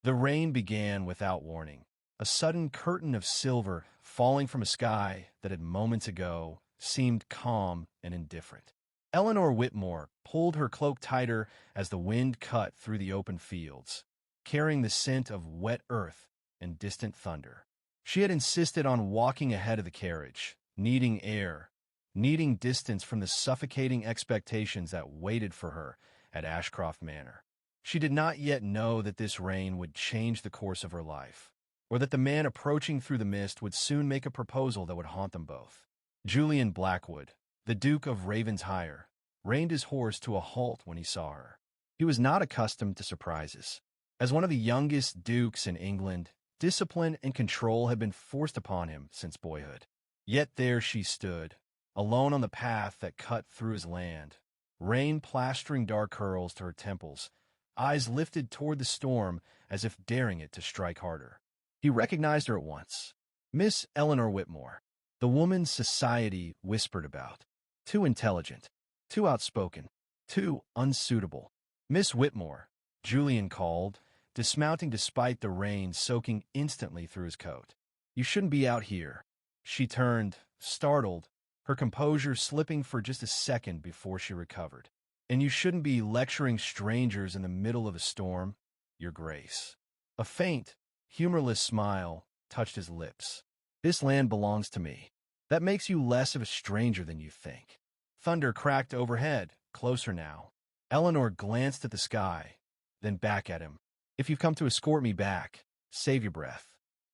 The rain began without warning, a sudden curtain of silver falling from a sky that had moments ago seemed calm and indifferent. Eleanor Whitmore pulled her cloak tighter as the wind cut through the open fields, carrying the scent of wet earth and distant thunder. She had insisted on walking ahead of the carriage, needing air, needing distance from the suffocating expectations that waited for her at Ashcroft Manor. She did not yet know that this rain would change the course of her life, or that the man approaching through the mist would soon make a proposal that would haunt them both. Julian Blackwood, the Duke of Ravensshire, reined his horse to a halt when he saw her. He was not accustomed to surprises. As one of the youngest dukes in England, discipline and control had been forced upon him since boyhood. Yet there she stood, alone on the path that cut through his land, rain plastering dark curls to her temples, eyes lifted toward the storm as if daring it to strike harder. He recognized her at once. Miss Eleanor Whitmore, the woman society whispered about. Too intelligent, too outspoken, too unsuitable. Miss Whitmore, Julian called, dismounting despite the rain soaking instantly through his coat. You shouldn't be out here. She turned, startled, her composure slipping for just a second before she recovered. And you shouldn't be lecturing strangers in the middle of a storm, Your Grace. A faint, humorless smile touched his lips. This land belongs to me. That makes you less of a stranger than you think. Thunder cracked overhead, closer now. Eleanor glanced at the sky, then back at him. If you've come to escort me back, save your breath.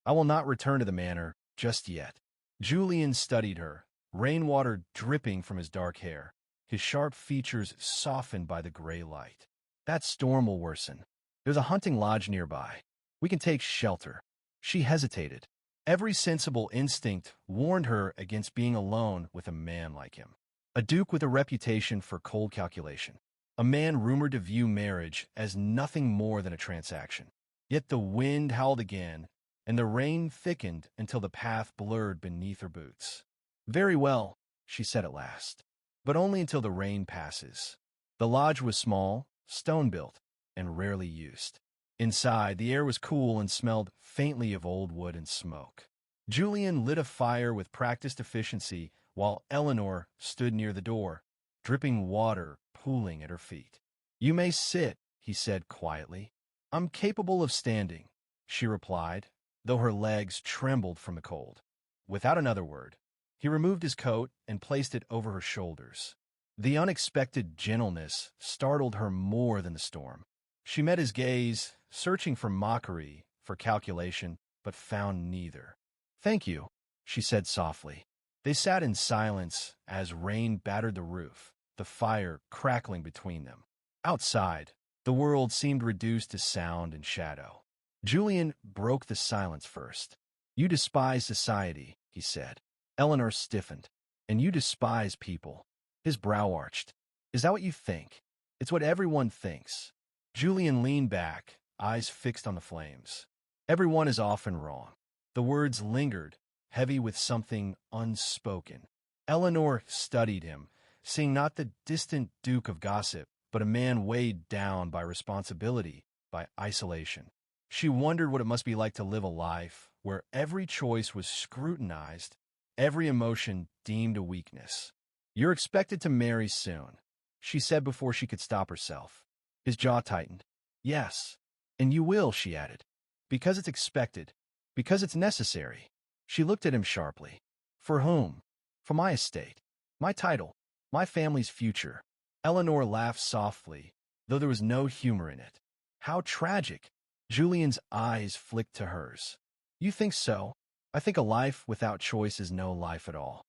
I will not return to the manor just yet. Julian studied her, rainwater dripping from his dark hair, his sharp features softened by the gray light. That storm will worsen. There's a hunting lodge nearby. We can take shelter. She hesitated. Every sensible instinct warned her against being alone with a man like him. A duke with a reputation for cold calculation. A man rumored to view marriage as nothing more than a transaction. Yet the wind howled again, and the rain thickened until the path blurred beneath her boots. Very well, she said at last, but only until the rain passes. The lodge was small, stone-built, and rarely used. Inside, the air was cool and smelled faintly of old wood and smoke. Julian lit a fire with practiced efficiency while Eleanor stood near the door, dripping water pooling at her feet. You may sit, he said quietly. I'm capable of standing, she replied, though her legs trembled from the cold. Without another word, he removed his coat and placed it over her shoulders. The unexpected gentleness startled her more than the storm. She met his gaze, searching for mockery, for calculation, but found neither. Thank you, she said softly. They sat in silence as rain battered the roof, the fire crackling between them. Outside, the world seemed reduced to sound and shadow. Julian broke the silence first. You despise society, he said. Eleanor stiffened. And you despise people. His brow arched. Is that what you think? It's what everyone thinks. Julian leaned back, eyes fixed on the flames. Everyone is often wrong. The words lingered, heavy with something unspoken. Eleanor studied him, seeing not the distant duke of gossip, but a man weighed down by responsibility, by isolation. She wondered what it must be like to live a life where every choice was scrutinized, every emotion deemed a weakness. You're expected to marry soon, she said before she could stop herself. His jaw tightened. Yes, and you will, she added. Because it's expected. Because it's necessary. She looked at him sharply. For whom? For my estate. My title. My family's future. Eleanor laughed softly, though there was no humor in it. How tragic. Julian's eyes flicked to hers. You think so? I think a life without choice is no life at all.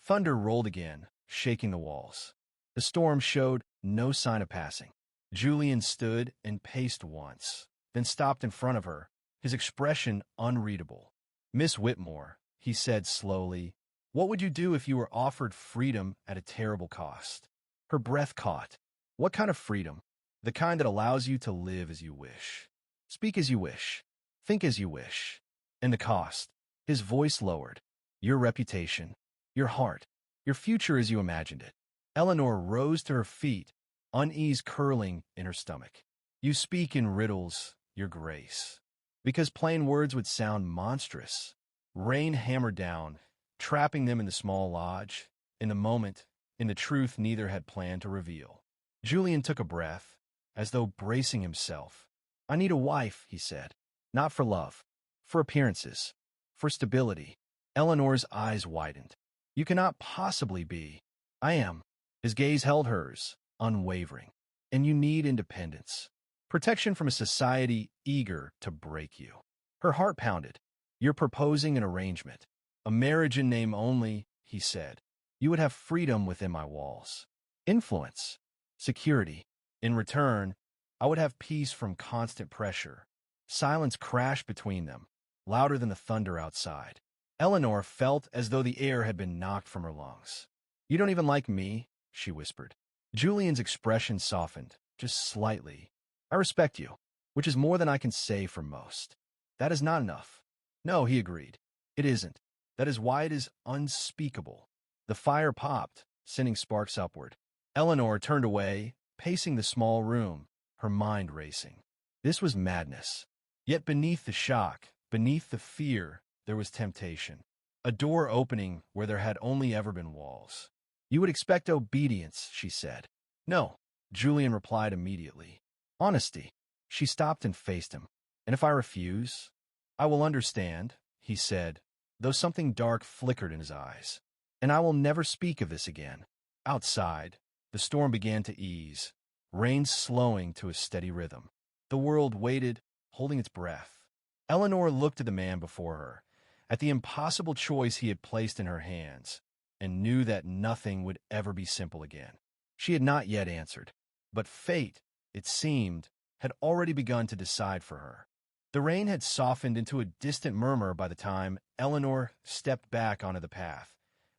Thunder rolled again, shaking the walls. The storm showed no sign of passing. Julian stood and paced once, then stopped in front of her, his expression unreadable. Miss Whitmore, he said slowly, what would you do if you were offered freedom at a terrible cost? Her breath caught. What kind of freedom? The kind that allows you to live as you wish. Speak as you wish. Think as you wish. And the cost. His voice lowered. Your reputation. Your heart. Your future as you imagined it. Eleanor rose to her feet, unease curling in her stomach. You speak in riddles, your grace. Because plain words would sound monstrous. Rain hammered down, trapping them in the small lodge, in the moment, in the truth neither had planned to reveal. Julian took a breath, as though bracing himself. "I need a wife," he said. "Not for love. For appearances. For stability." Eleanor's eyes widened. "You cannot possibly be." "I am." His gaze held hers, unwavering. "And you need independence. Protection from a society eager to break you." Her heart pounded. "You're proposing an arrangement. A marriage in name only," he said. "You would have freedom within my walls. Influence. Security. In return, I would have peace from constant pressure." Silence crashed between them, louder than the thunder outside. Eleanor felt as though the air had been knocked from her lungs. "You don't even like me?" she whispered. Julian's expression softened, just slightly. "I respect you, which is more than I can say for most." "That is not enough." "No," he agreed. "It isn't. That is why it is unspeakable." The fire popped, sending sparks upward. Eleanor turned away, pacing the small room, her mind racing. This was madness. Yet beneath the shock, beneath the fear, there was temptation. A door opening where there had only ever been walls. "You would expect obedience," she said. "No," Julian replied immediately. "Honesty." She stopped and faced him. "And if I refuse?" "I will understand," he said, though something dark flickered in his eyes. "And I will never speak of this again." Outside, the storm began to ease, rain slowing to a steady rhythm. The world waited, holding its breath. Eleanor looked at the man before her, at the impossible choice he had placed in her hands, and knew that nothing would ever be simple again. She had not yet answered, but fate, it seemed, had already begun to decide for her. The rain had softened into a distant murmur by the time Eleanor stepped back onto the path,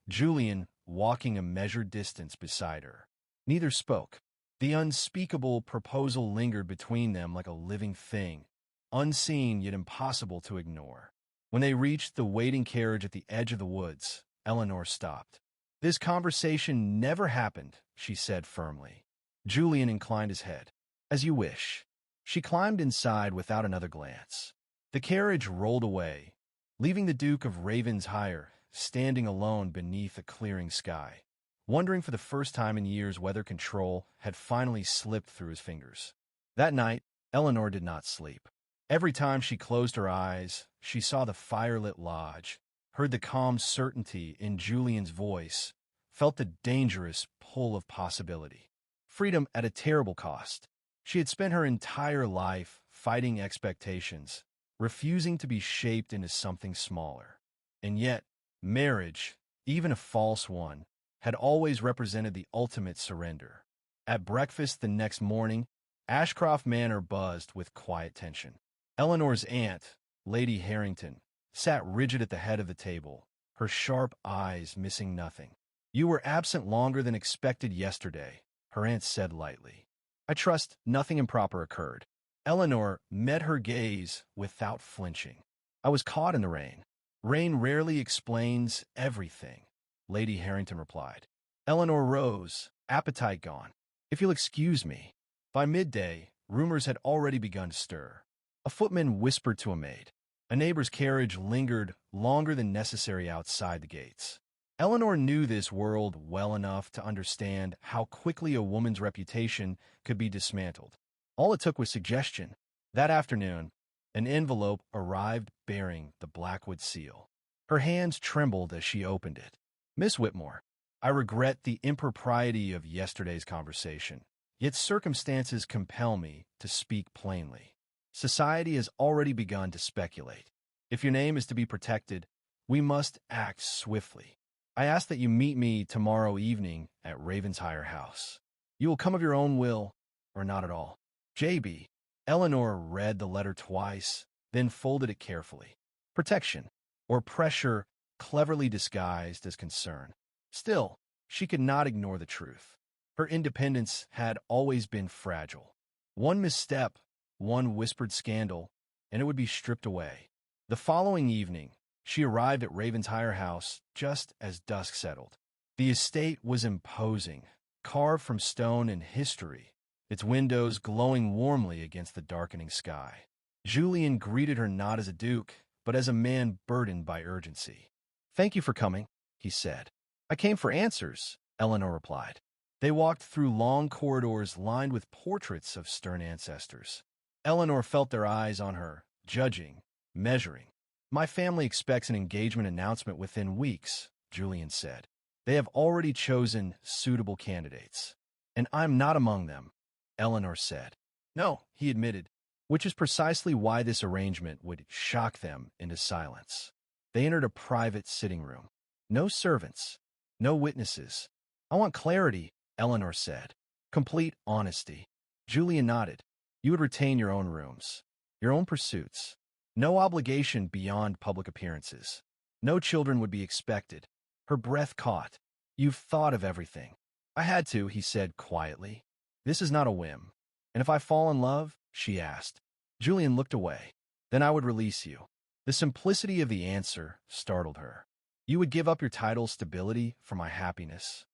Julian walking a measured distance beside her. Neither spoke. The unspeakable proposal lingered between them like a living thing, unseen yet impossible to ignore. When they reached the waiting carriage at the edge of the woods, Eleanor stopped. "This conversation never happened," she said firmly. Julian inclined his head. "As you wish." She climbed inside without another glance. The carriage rolled away, leaving the Duke of Ravensshire standing alone beneath a clearing sky, wondering for the first time in years whether control had finally slipped through his fingers. That night, Eleanor did not sleep. Every time she closed her eyes, she saw the firelit lodge, heard the calm certainty in Julian's voice, felt the dangerous pull of possibility. Freedom at a terrible cost. She had spent her entire life fighting expectations, refusing to be shaped into something smaller. And yet, marriage, even a false one, had always represented the ultimate surrender. At breakfast the next morning, Ashcroft Manor buzzed with quiet tension. Eleanor's aunt, Lady Harrington, sat rigid at the head of the table, her sharp eyes missing nothing. "You were absent longer than expected yesterday," her aunt said lightly. "I trust nothing improper occurred." Eleanor met her gaze without flinching. "I was caught in the rain." "Rain rarely explains everything," Lady Harrington replied. Eleanor rose, appetite gone. "If you'll excuse me." By midday, rumors had already begun to stir. A footman whispered to a maid. A neighbor's carriage lingered longer than necessary outside the gates. Eleanor knew this world well enough to understand how quickly a woman's reputation could be dismantled. All it took was suggestion. That afternoon, an envelope arrived bearing the Blackwood seal. Her hands trembled as she opened it. "Miss Whitmore, I regret the impropriety of yesterday's conversation, yet circumstances compel me to speak plainly. Society has already begun to speculate. If your name is to be protected, we must act swiftly. I ask that you meet me tomorrow evening at Ravensshire House. You will come of your own will, or not at all. J.B." Eleanor read the letter twice, then folded it carefully. Protection, or pressure, cleverly disguised as concern. Still, she could not ignore the truth. Her independence had always been fragile. One misstep, one whispered scandal, and it would be stripped away. The following evening, she arrived at Ravensshire House just as dusk settled. The estate was imposing, carved from stone and history, its windows glowing warmly against the darkening sky. Julian greeted her not as a duke, but as a man burdened by urgency. "Thank you for coming," he said. "I came for answers," Eleanor replied. They walked through long corridors lined with portraits of stern ancestors. Eleanor felt their eyes on her, judging, measuring. "My family expects an engagement announcement within weeks," Julian said. "They have already chosen suitable candidates. And I'm not among them," Eleanor said. "No," he admitted, which is precisely why this arrangement would shock them into silence. They entered a private sitting room. No servants, no witnesses. "I want clarity," Eleanor said. "Complete honesty." Julian nodded. "You would retain your own rooms, your own pursuits. No obligation beyond public appearances. No children would be expected." Her breath caught. "You've thought of everything." "I had to," he said quietly. "This is not a whim." "And if I fall in love?" she asked. Julian looked away. "Then I would release you." The simplicity of the answer startled her. "You would give up your title stability for my happiness?"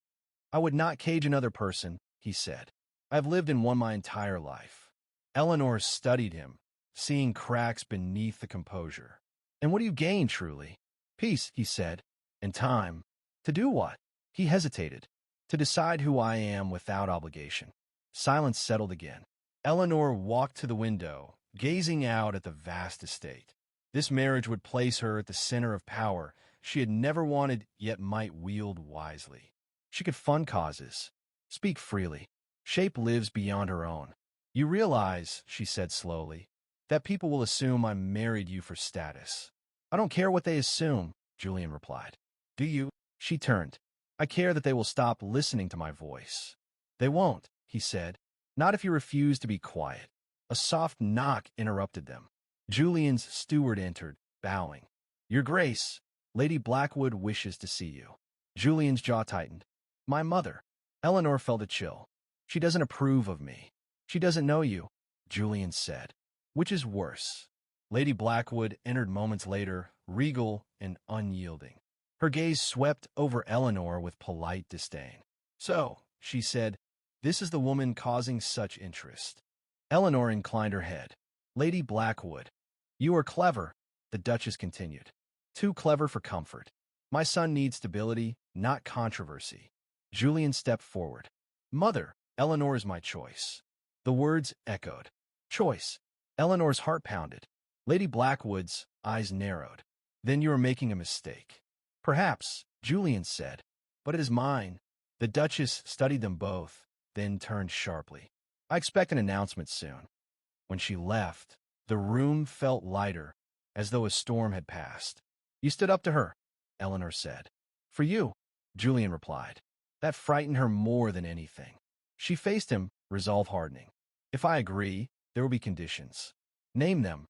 "I would not cage another person," he said. "I have lived in one my entire life." Eleanor studied him, seeing cracks beneath the composure. "And what do you gain, truly?" "Peace," he said, "and time." "To do what?" He hesitated. "To decide who I am without obligation." Silence settled again. Eleanor walked to the window, gazing out at the vast estate. This marriage would place her at the center of power she had never wanted yet might wield wisely. She could fund causes, speak freely, shape lives beyond her own. "You realize," she said slowly, "that people will assume I married you for status." "I don't care what they assume," Julian replied. "Do you?" She turned. "I care that they will stop listening to my voice." "They won't," he said. "Not if you refuse to be quiet." A soft knock interrupted them. Julian's steward entered, bowing. "Your Grace, Lady Blackwood wishes to see you." Julian's jaw tightened. "My mother." Eleanor felt a chill. "She doesn't approve of me." "She doesn't know you," Julian said. "Which is worse?" Lady Blackwood entered moments later, regal and unyielding. Her gaze swept over Eleanor with polite disdain. "So," she said, "this is the woman causing such interest." Eleanor inclined her head. "Lady Blackwood, you are clever," the Duchess continued. "Too clever for comfort. My son needs stability, not controversy." Julian stepped forward. "Mother, Eleanor is my choice." The words echoed. "Choice." Eleanor's heart pounded. Lady Blackwood's eyes narrowed. "Then you are making a mistake." "Perhaps," Julian said, "but it is mine." The Duchess studied them both, then turned sharply. "I expect an announcement soon." When she left, the room felt lighter, as though a storm had passed. "You stood up to her," Eleanor said. "For you," Julian replied. That frightened her more than anything. She faced him, resolve hardening. "If I agree, there will be conditions." "Name them."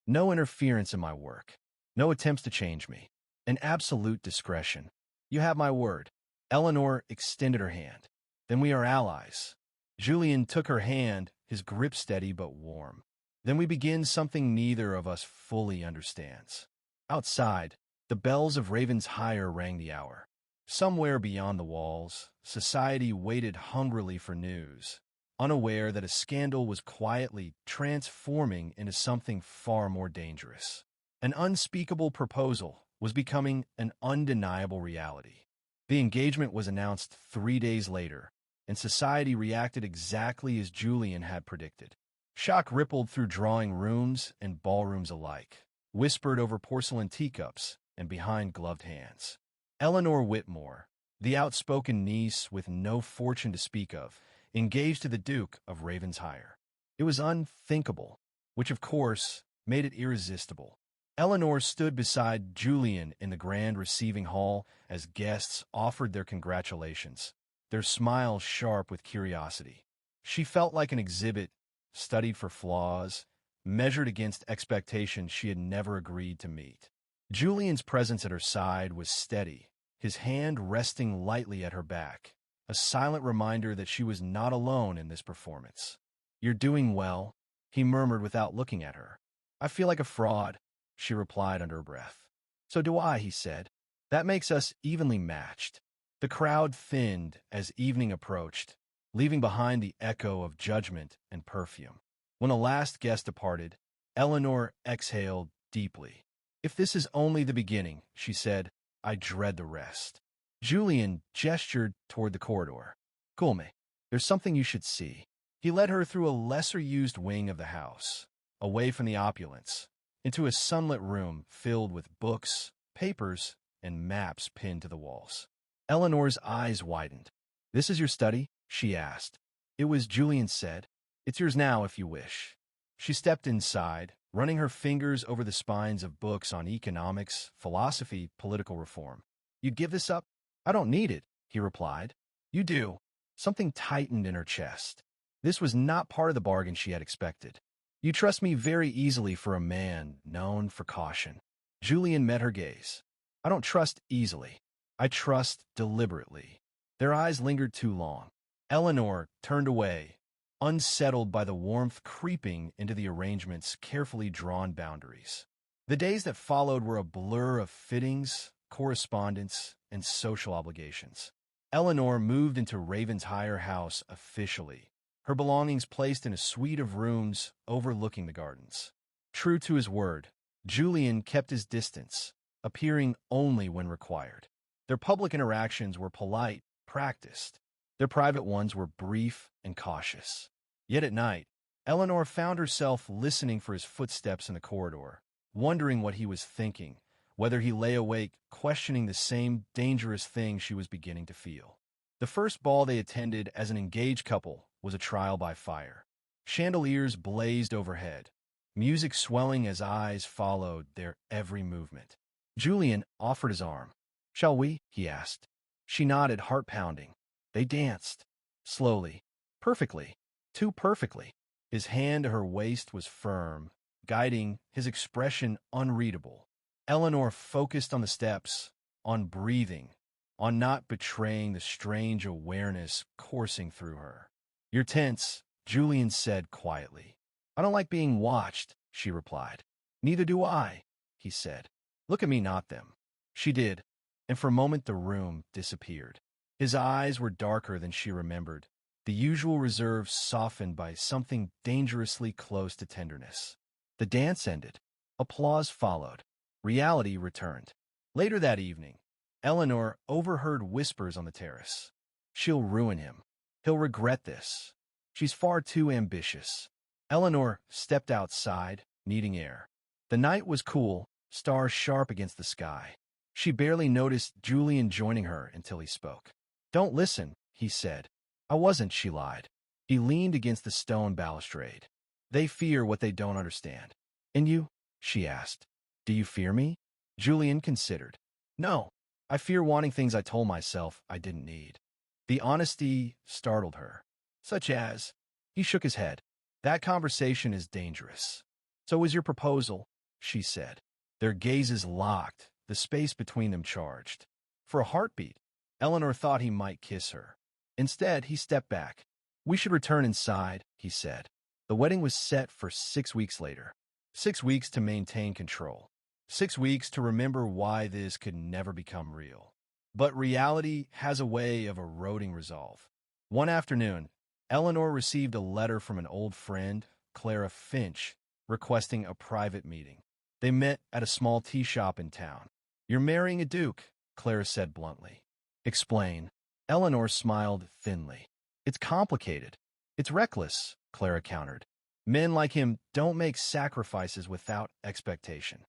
"No interference in my work. No attempts to change me. An absolute discretion." "You have my word." Eleanor extended her hand. "Then we are allies." Julian took her hand, his grip steady but warm. "Then we begin something neither of us fully understands." Outside, the bells of Ravenshire rang the hour. Somewhere beyond the walls, society waited hungrily for news, unaware that a scandal was quietly transforming into something far more dangerous. An unspeakable proposal was becoming an undeniable reality. The engagement was announced 3 days later, and society reacted exactly as Julian had predicted. Shock rippled through drawing rooms and ballrooms alike, whispered over porcelain teacups and behind gloved hands. Eleanor Whitmore, the outspoken niece with no fortune to speak of, engaged to the Duke of Ravensshire. It was unthinkable, which of course made it irresistible. Eleanor stood beside Julian in the grand receiving hall as guests offered their congratulations, their smiles sharp with curiosity. She felt like an exhibit, studied for flaws, measured against expectations she had never agreed to meet. Julian's presence at her side was steady, his hand resting lightly at her back, a silent reminder that she was not alone in this performance. "You're doing well," he murmured without looking at her. "I feel like a fraud," she replied under her breath. "So do I," he said. "That makes us evenly matched." The crowd thinned as evening approached, leaving behind the echo of judgment and perfume. When the last guest departed, Eleanor exhaled deeply. If this is only the beginning, she said, I dread the rest. Julian gestured toward the corridor. Gulme, there's something you should see. He led her through a lesser-used wing of the house, away from the opulence, into a sunlit room filled with books, papers, and maps pinned to the walls. Eleanor's eyes widened. This is your study? She asked. It was, Julian said. It's yours now if you wish. She stepped inside, running her fingers over the spines of books on economics, philosophy, political reform. You give this up? I don't need it, he replied. You do. Something tightened in her chest. This was not part of the bargain she had expected. You trust me very easily for a man known for caution. Julian met her gaze. I don't trust easily. I trust deliberately. Their eyes lingered too long. Eleanor turned away, unsettled by the warmth creeping into the arrangement's carefully drawn boundaries. The days that followed were a blur of fittings, correspondence, and social obligations. Eleanor moved into Raven's higher house officially, her belongings placed in a suite of rooms overlooking the gardens. True to his word, Julian kept his distance, appearing only when required. Their public interactions were polite, practiced. Their private ones were brief and cautious. Yet at night, Eleanor found herself listening for his footsteps in the corridor, wondering what he was thinking, whether he lay awake questioning the same dangerous thing she was beginning to feel. The first ball they attended as an engaged couple was a trial by fire. Chandeliers blazed overhead, music swelling as eyes followed their every movement. Julian offered his arm. Shall we? He asked. She nodded, heart pounding. They danced. Slowly. Perfectly. Too perfectly. His hand to her waist was firm, guiding, his expression unreadable. Eleanor focused on the steps, on breathing, on not betraying the strange awareness coursing through her. You're tense, Julian said quietly. I don't like being watched, she replied. Neither do I, he said. Look at me, not them. She did, and for a moment the room disappeared. His eyes were darker than she remembered, the usual reserve softened by something dangerously close to tenderness. The dance ended. Applause followed. Reality returned. Later that evening, Eleanor overheard whispers on the terrace. She'll ruin him. He'll regret this. She's far too ambitious. Eleanor stepped outside, needing air. The night was cool, stars sharp against the sky. She barely noticed Julian joining her until he spoke. Don't listen, he said. I wasn't, she lied. He leaned against the stone balustrade. They fear what they don't understand. And you? She asked. Do you fear me? Julian considered. No, I fear wanting things I told myself I didn't need. The honesty startled her. Such as? He shook his head. That conversation is dangerous. So is your proposal, she said. Their gazes locked, the space between them charged. For a heartbeat, Eleanor thought he might kiss her. Instead, he stepped back. We should return inside, he said. The wedding was set for 6 weeks later. 6 weeks to maintain control. 6 weeks to remember why this could never become real. But reality has a way of eroding resolve. One afternoon, Eleanor received a letter from an old friend, Clara Finch, requesting a private meeting. They met at a small tea shop in town. You're marrying a duke, Clara said bluntly. Explain. Eleanor smiled thinly. It's complicated. It's reckless, Clara countered. Men like him don't make sacrifices without expectation.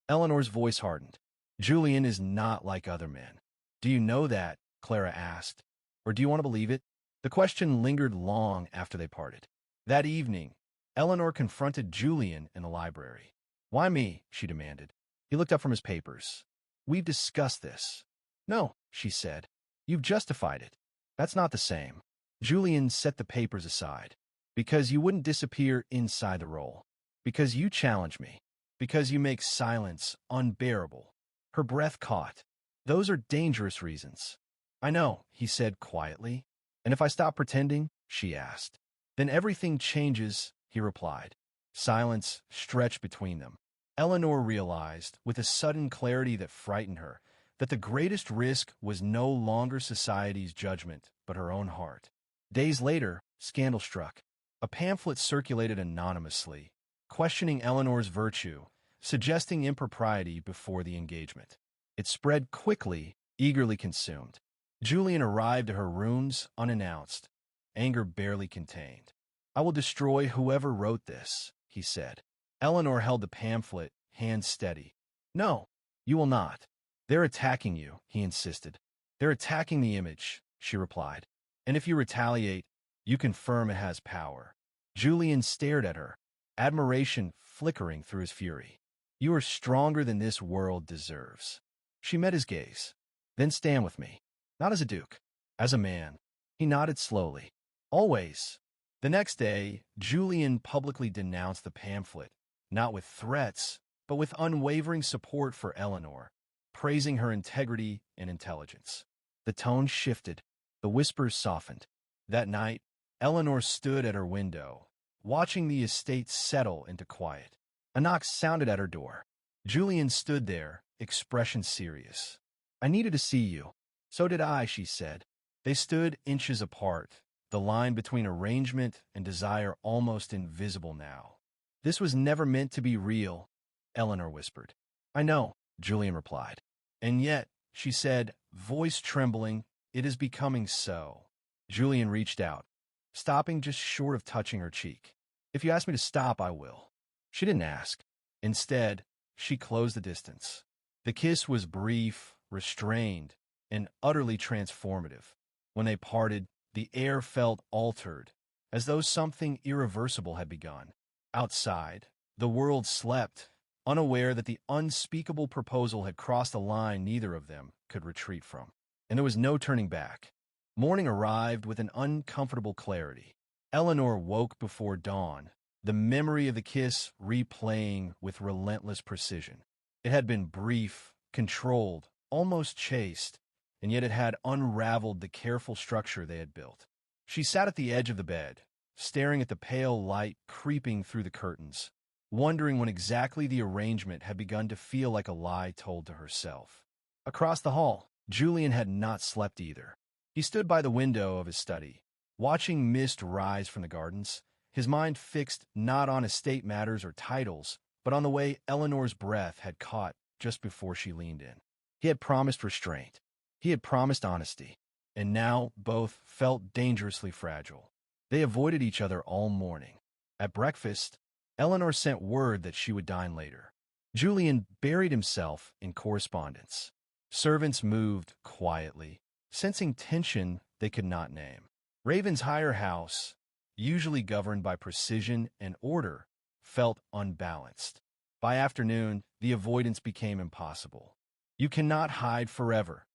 Eleanor's voice hardened. Julian is not like other men. Do you know that? Clara asked. Or do you want to believe it? The question lingered long after they parted. That evening, Eleanor confronted Julian in the library. Why me? She demanded. He looked up from his papers. We've discussed this. No, she said. You've justified it. That's not the same. Julian set the papers aside. Because you wouldn't disappear inside the role. Because you challenge me. Because you make silence unbearable. Her breath caught. Those are dangerous reasons. I know, he said quietly. And if I stop pretending? She asked. Then everything changes, he replied. Silence stretched between them. Eleanor realized, with a sudden clarity that frightened her, that the greatest risk was no longer society's judgment, but her own heart. Days later, scandal struck. A pamphlet circulated anonymously, questioning Eleanor's virtue, suggesting impropriety before the engagement. It spread quickly, eagerly consumed. Julian arrived at her rooms unannounced, anger barely contained. "I will destroy whoever wrote this," he said. Eleanor held the pamphlet, hands steady. "No, you will not. They're attacking you," he insisted. "They're attacking the image," she replied. "And if you retaliate, you confirm it has power." Julian stared at her, admiration flickering through his fury. "You are stronger than this world deserves." She met his gaze. "Then stand with me. Not as a duke, as a man." He nodded slowly. "Always." The next day, Julian publicly denounced the pamphlet, not with threats, but with unwavering support for Eleanor, praising her integrity and intelligence. The tone shifted. The whispers softened. That night, Eleanor stood at her window, watching the estate settle into quiet. A knock sounded at her door. Julian stood there, expression serious. "I needed to see you." "So did I," she said. They stood inches apart, the line between arrangement and desire almost invisible now. "This was never meant to be real," Eleanor whispered. "I know," Julian replied. "And yet," she said, voice trembling, "it is becoming so." Julian reached out, stopping just short of touching her cheek. "If you ask me to stop, I will." She didn't ask. Instead, she closed the distance. The kiss was brief, restrained, and utterly transformative. When they parted, the air felt altered, as though something irreversible had begun. Outside, the world slept, unaware that the unspeakable proposal had crossed a line neither of them could retreat from. And there was no turning back. Morning arrived with an uncomfortable clarity. Eleanor woke before dawn, the memory of the kiss replaying with relentless precision. It had been brief, controlled, almost chaste, and yet it had unraveled the careful structure they had built. She sat at the edge of the bed, staring at the pale light creeping through the curtains, wondering when exactly the arrangement had begun to feel like a lie told to herself. Across the hall, Julian had not slept either. He stood by the window of his study, watching mist rise from the gardens, his mind fixed not on estate matters or titles, but on the way Eleanor's breath had caught just before she leaned in. He had promised restraint. He had promised honesty. And now both felt dangerously fragile. They avoided each other all morning. At breakfast, Eleanor sent word that she would dine later. Julian buried himself in correspondence. Servants moved quietly, sensing tension they could not name. Raven's higher house, usually governed by precision and order, felt unbalanced. By afternoon, the avoidance became impossible. "You cannot hide forever,"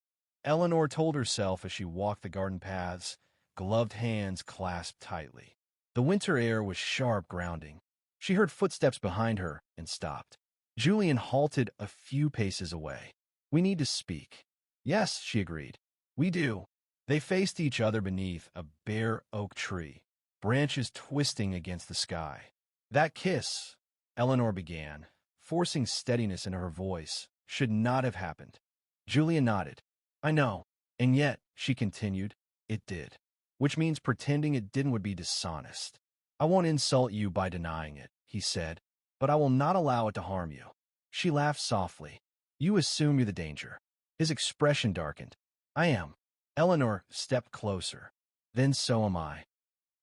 Eleanor told herself as she walked the garden paths, gloved hands clasped tightly. The winter air was sharp, grounding. She heard footsteps behind her and stopped. Julian halted a few paces away. "We need to speak." "Yes," she agreed. "We do." They faced each other beneath a bare oak tree, branches twisting against the sky. "That kiss," Eleanor began, forcing steadiness into her voice, "should not have happened." Julian nodded. "I know. And yet," she continued, "it did. Which means pretending it didn't would be dishonest. I won't insult you by denying it," he said, "but I will not allow it to harm you." She laughed softly. "You assume you're the danger." His expression darkened. "I am." Eleanor stepped closer. "Then so am I."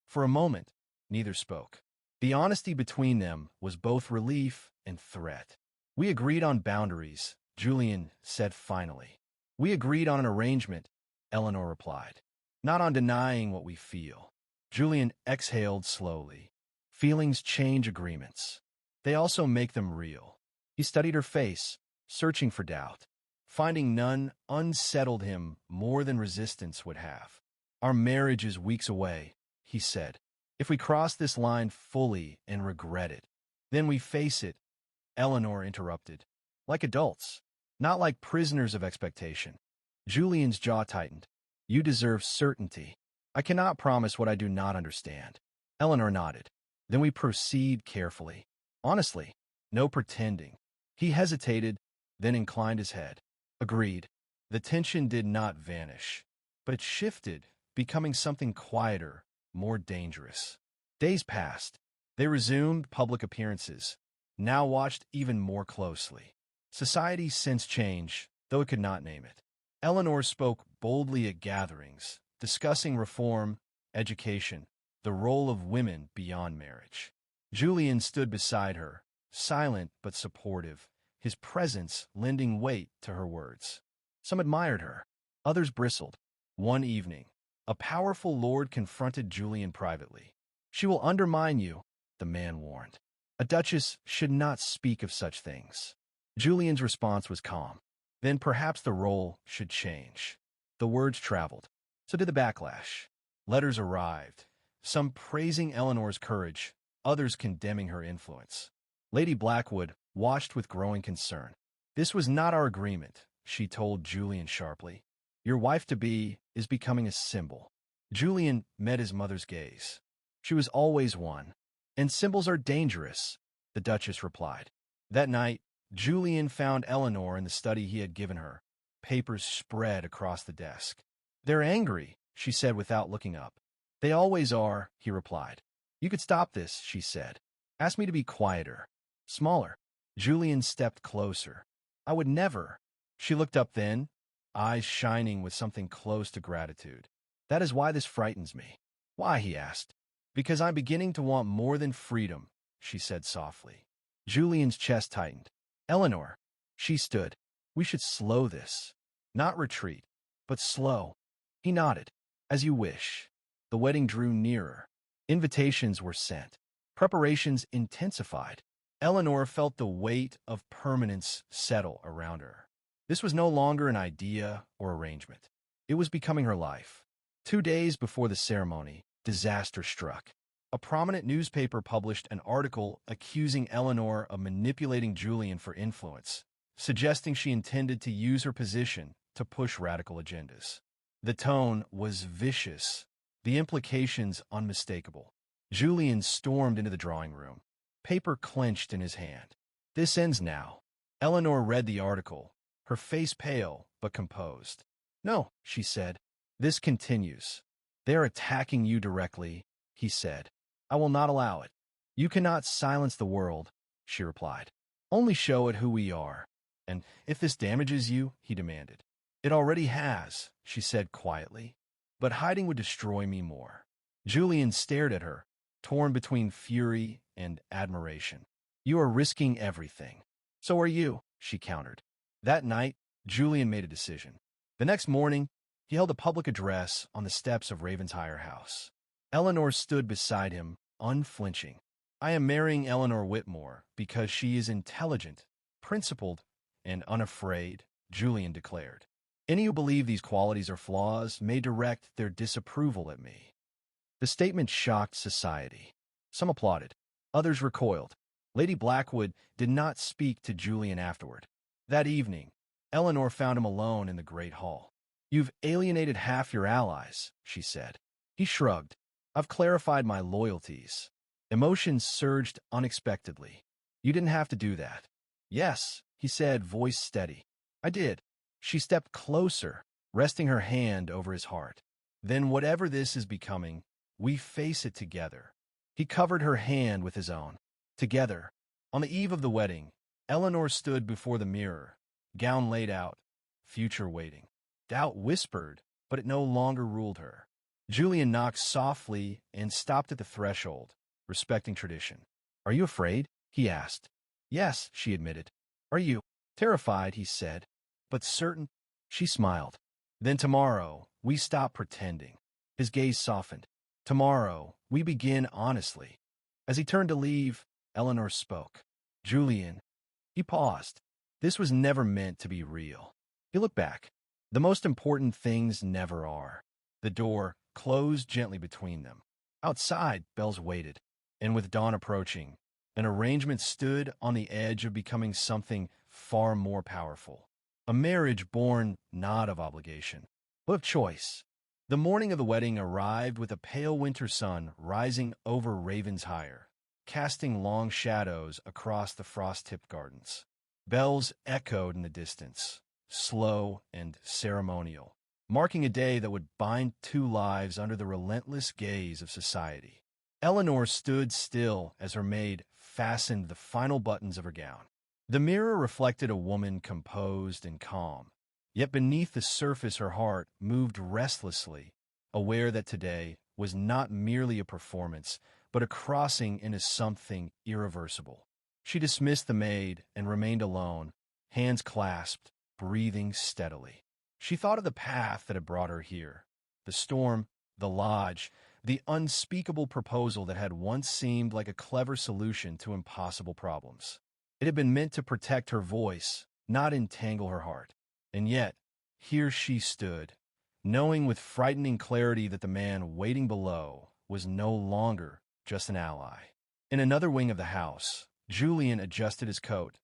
For a moment, neither spoke. The honesty between them was both relief and threat. "We agreed on boundaries," Julian said finally. "We agreed on an arrangement," Eleanor replied. "Not on denying what we feel." Julian exhaled slowly. Feelings change agreements. They also make them real. He studied her face, searching for doubt. Finding none unsettled him more than resistance would have. "Our marriage is weeks away," he said. "If we cross this line fully and regret it, then we face it," Eleanor interrupted. "Like adults, not like prisoners of expectation." Julian's jaw tightened. "You deserve certainty." "I cannot promise what I do not understand." Eleanor nodded. "Then we proceed carefully. Honestly, no pretending." He hesitated, then inclined his head. "Agreed." The tension did not vanish, but it shifted, becoming something quieter, more dangerous. Days passed. They resumed public appearances, now watched even more closely. Society since changed, though it could not name it. Eleanor spoke boldly at gatherings, discussing reform, education, the role of women beyond marriage. Julian stood beside her, silent but supportive, his presence lending weight to her words. Some admired her, others bristled. One evening, a powerful lord confronted Julian privately. "She will undermine you," the man warned. "A duchess should not speak of such things." Julian's response was calm. "Then perhaps the role should change." The words traveled. So did the backlash. Letters arrived, some praising Eleanor's courage, others condemning her influence. Lady Blackwood watched with growing concern. "This was not our agreement," she told Julian sharply. "Your wife-to-be is becoming a symbol." Julian met his mother's gaze. "She was always one. And symbols are dangerous," the Duchess replied. That night, Julian found Eleanor in the study he had given her. Papers spread across the desk. "They're angry," she said without looking up. "They always are," he replied. "You could stop this," she said. "Ask me to be quieter, smaller." Julian stepped closer. "I would never." She looked up then, eyes shining with something close to gratitude. "That is why this frightens me." "Why?" he asked. "Because I'm beginning to want more than freedom," she said softly. Julian's chest tightened. "Eleanor," she stood, "we should slow this. Not retreat, but slow." He nodded. "As you wish." The wedding drew nearer. Invitations were sent. Preparations intensified. Eleanor felt the weight of permanence settle around her. This was no longer an idea or arrangement. It was becoming her life. 2 days before the ceremony, disaster struck. A prominent newspaper published an article accusing Eleanor of manipulating Julian for influence, suggesting she intended to use her position to push radical agendas. The tone was vicious, the implications unmistakable. Julian stormed into the drawing room, paper clenched in his hand. "This ends now." Eleanor read the article, her face pale but composed. "No," she said. "This continues. They are attacking you directly," he said. "I will not allow it." "You cannot silence the world," she replied. "Only show it who we are." "And if this damages you," he demanded. "It already has," she said quietly. "But hiding would destroy me more." Julian stared at her, torn between fury and admiration. "You are risking everything." "So are you," she countered. That night, Julian made a decision. The next morning, he held a public address on the steps of Ravensshire House. Eleanor stood beside him, unflinching. "I am marrying Eleanor Whitmore because she is intelligent, principled, and unafraid," Julian declared. "Any who believe these qualities are flaws may direct their disapproval at me." The statement shocked society. Some applauded. Others recoiled. Lady Blackwood did not speak to Julian afterward. That evening, Eleanor found him alone in the great hall. "You've alienated half your allies," she said. He shrugged. "I've clarified my loyalties." Emotions surged unexpectedly. "You didn't have to do that." "Yes," he said, voice steady. "I did." She stepped closer, resting her hand over his heart. "Then whatever this is becoming, we face it together." He covered her hand with his own. Together. On the eve of the wedding, Eleanor stood before the mirror, gown laid out, future waiting. Doubt whispered, but it no longer ruled her. Julian knocked softly and stopped at the threshold, respecting tradition. "Are you afraid?" he asked. "Yes," she admitted. "Are you?" "Terrified," he said. "But certain." She smiled. "Then tomorrow, we stop pretending." His gaze softened. "Tomorrow, we begin honestly." As he turned to leave, Eleanor spoke. "Julian." He paused. This was never meant to be real. He looked back. The most important things never are. The door closed gently between them. Outside, bells waited, and with dawn approaching, an arrangement stood on the edge of becoming something far more powerful. A marriage born not of obligation, but of choice. The morning of the wedding arrived with a pale winter sun rising over Ravensshire, casting long shadows across the frost-tipped gardens. Bells echoed in the distance, slow and ceremonial, marking a day that would bind two lives under the relentless gaze of society. Eleanor stood still as her maid fastened the final buttons of her gown. The mirror reflected a woman composed and calm, yet beneath the surface her heart moved restlessly, aware that today was not merely a performance, but a crossing into something irreversible. She dismissed the maid and remained alone, hands clasped, breathing steadily. She thought of the path that had brought her here, the storm, the lodge, the unspeakable proposal that had once seemed like a clever solution to impossible problems. It had been meant to protect her voice, not entangle her heart. And yet, here she stood, knowing with frightening clarity that the man waiting below was no longer just an ally. In another wing of the house, Julian adjusted his coat,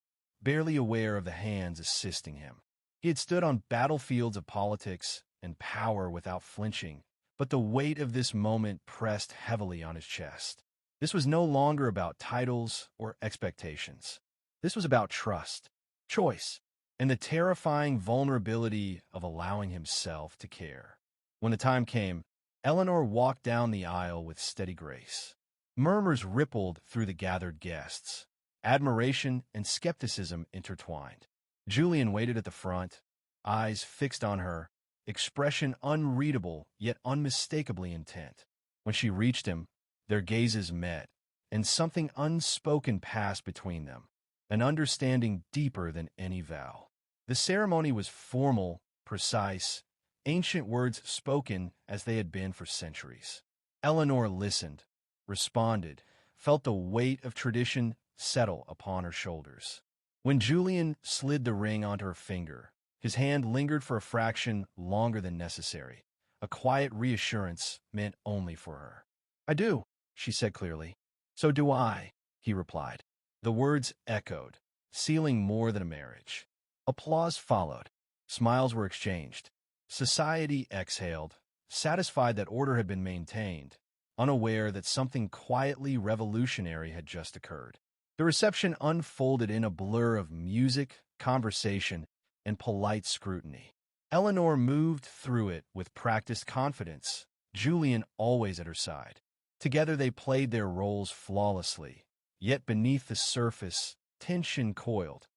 barely aware of the hands assisting him. He had stood on battlefields of politics and power without flinching, but the weight of this moment pressed heavily on his chest. This was no longer about titles or expectations. This was about trust, choice, and the terrifying vulnerability of allowing himself to care. When the time came, Eleanor walked down the aisle with steady grace. Murmurs rippled through the gathered guests. Admiration and skepticism intertwined. Julian waited at the front, eyes fixed on her, expression unreadable yet unmistakably intent. When she reached him, their gazes met, and something unspoken passed between them, an understanding deeper than any vow. The ceremony was formal, precise, ancient words spoken as they had been for centuries. Eleanor listened, responded, felt the weight of tradition settle upon her shoulders. When Julian slid the ring onto her finger, his hand lingered for a fraction longer than necessary, a quiet reassurance meant only for her. "I do," she said clearly. "So do I," he replied. The words echoed, sealing more than a marriage. Applause followed. Smiles were exchanged. Society exhaled, satisfied that order had been maintained, unaware that something quietly revolutionary had just occurred. The reception unfolded in a blur of music, conversation, and polite scrutiny. Eleanor moved through it with practiced confidence, Julian always at her side. Together they played their roles flawlessly, yet beneath the surface, tension coiled,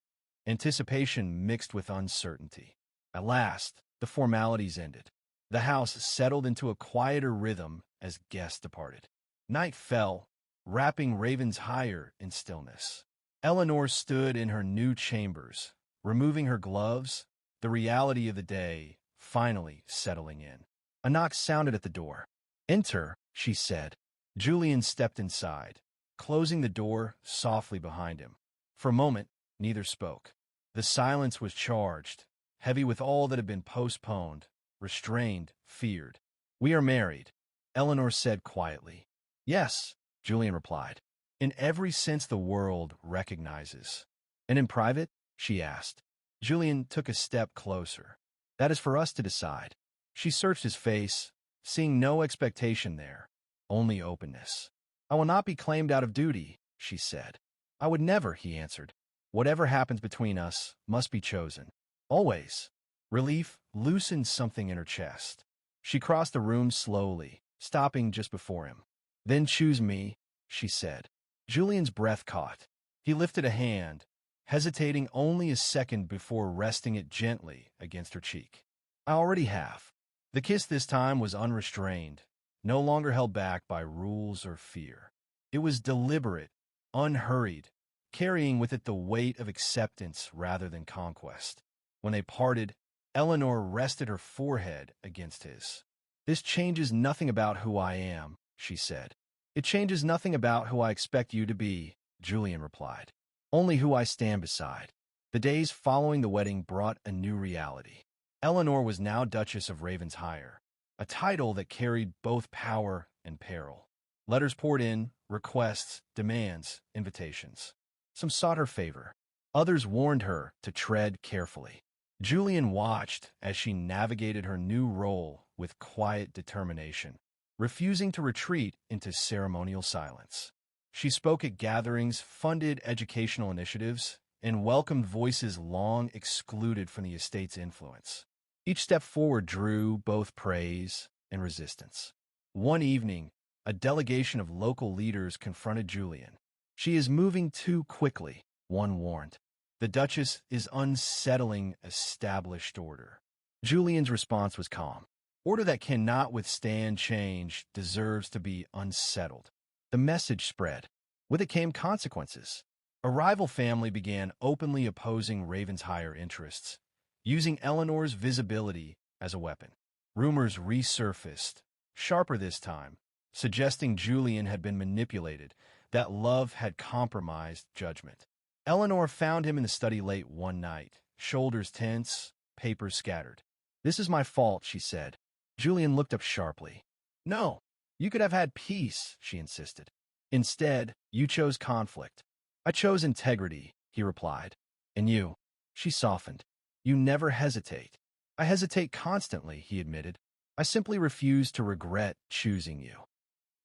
anticipation mixed with uncertainty. At last, the formalities ended. The house settled into a quieter rhythm as guests departed. Night fell, wrapping ravens higher in stillness. Eleanor stood in her new chambers, removing her gloves, the reality of the day finally settling in. A knock sounded at the door. "Enter," she said. Julian stepped inside, closing the door softly behind him. For a moment, neither spoke. The silence was charged, heavy with all that had been postponed, restrained, feared. "We are married," Eleanor said quietly. "Yes," Julian replied, "in every sense the world recognizes." "And in private?" she asked. Julian took a step closer. "That is for us to decide." She searched his face, seeing no expectation there, only openness. "I will not be claimed out of duty," she said. "I would never," he answered. "Whatever happens between us must be chosen. Always." Relief loosened something in her chest. She crossed the room slowly, stopping just before him. "Then choose me," she said. Julian's breath caught. He lifted a hand, hesitating only a second before resting it gently against her cheek. "I already have." The kiss this time was unrestrained, no longer held back by rules or fear. It was deliberate, unhurried, carrying with it the weight of acceptance rather than conquest. When they parted, Eleanor rested her forehead against his. "This changes nothing about who I am," she said. "It changes nothing about who I expect you to be," Julian replied. "Only who I stand beside." The days following the wedding brought a new reality. Eleanor was now Duchess of Ravensshire, a title that carried both power and peril. Letters poured in, requests, demands, invitations. Some sought her favor. Others warned her to tread carefully. Julian watched as she navigated her new role with quiet determination, refusing to retreat into ceremonial silence. She spoke at gatherings, funded educational initiatives, and welcomed voices long excluded from the estate's influence. Each step forward drew both praise and resistance. One evening, a delegation of local leaders confronted Julian. "She is moving too quickly," one warned. "The Duchess is unsettling established order." Julian's response was calm. "Order that cannot withstand change deserves to be unsettled." The message spread. With it came consequences. A rival family began openly opposing Ravenshire's interests, using Eleanor's visibility as a weapon. Rumors resurfaced, sharper this time, suggesting Julian had been manipulated, that love had compromised judgment. Eleanor found him in the study late one night, shoulders tense, papers scattered. "This is my fault," she said. Julian looked up sharply. "No, you could have had peace," she insisted. "Instead, you chose conflict." "I chose integrity," he replied. "And you?" She softened. "You never hesitate." "I hesitate constantly," he admitted. "I simply refuse to regret choosing you."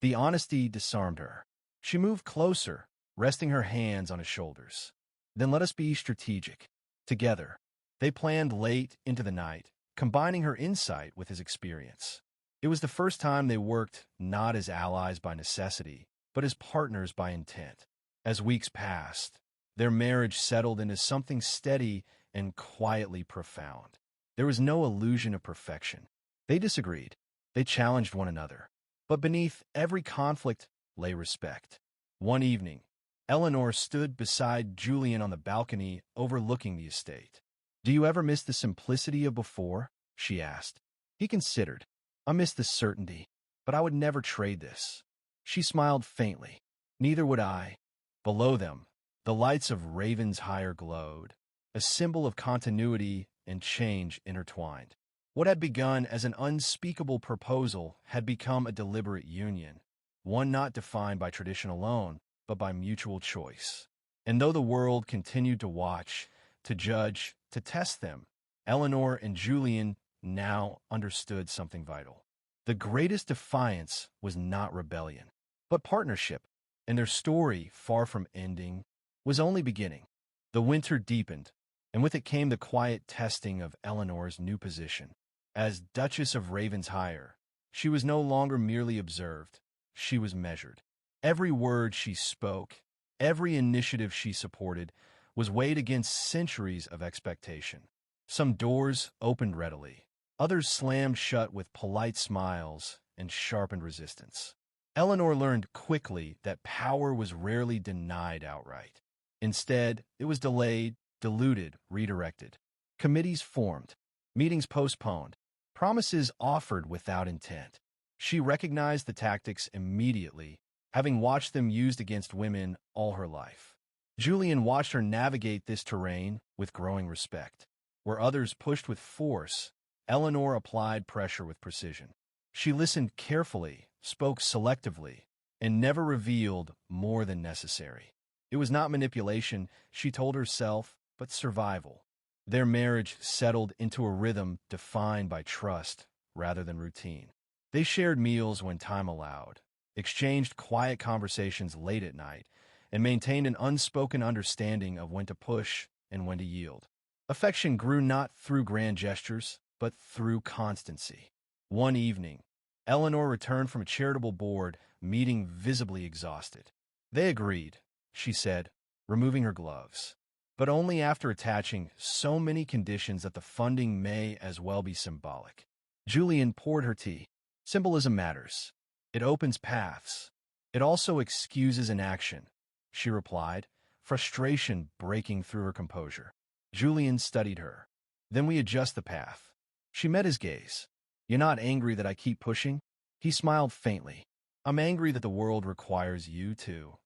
The honesty disarmed her. She moved closer, resting her hands on his shoulders. "Then let us be strategic." Together, they planned late into the night, combining her insight with his experience. It was the first time they worked not as allies by necessity, but as partners by intent. As weeks passed, their marriage settled into something steady and quietly profound. There was no illusion of perfection. They disagreed. They challenged one another. But beneath every conflict lay respect. One evening, Eleanor stood beside Julian on the balcony overlooking the estate. "Do you ever miss the simplicity of before?" she asked. He considered. "I miss the certainty, but I would never trade this." She smiled faintly. "Neither would I." Below them, the lights of Ravensshire glowed, a symbol of continuity and change intertwined. What had begun as an unspeakable proposal had become a deliberate union, one not defined by tradition alone, but by mutual choice. And though the world continued to watch, to judge, to test them, Eleanor and Julian now understood something vital. The greatest defiance was not rebellion, but partnership, and their story, far from ending, was only beginning. The winter deepened, and with it came the quiet testing of Eleanor's new position. As Duchess of Ravensshire, she was no longer merely observed, she was measured. Every word she spoke, every initiative she supported, was weighed against centuries of expectation. Some doors opened readily, others slammed shut with polite smiles and sharpened resistance. Eleanor learned quickly that power was rarely denied outright. Instead, it was delayed, diluted, redirected. Committees formed, meetings postponed, promises offered without intent. She recognized the tactics immediately, having watched them used against women all her life. Julian watched her navigate this terrain with growing respect. Where others pushed with force, Eleanor applied pressure with precision. She listened carefully, spoke selectively, and never revealed more than necessary. It was not manipulation, she told herself, but survival. Their marriage settled into a rhythm defined by trust rather than routine. They shared meals when time allowed, exchanged quiet conversations late at night, and maintained an unspoken understanding of when to push and when to yield. Affection grew not through grand gestures, but through constancy. One evening, Eleanor returned from a charitable board meeting visibly exhausted. "They agreed," she said, removing her gloves, "but only after attaching so many conditions that the funding may as well be symbolic." Julian poured her tea. "Symbolism matters. It opens paths. It also excuses inaction," she replied, frustration breaking through her composure. Julian studied her. "Then we adjust the path." She met his gaze. "You're not angry that I keep pushing?" He smiled faintly. "I'm angry that the world requires you too."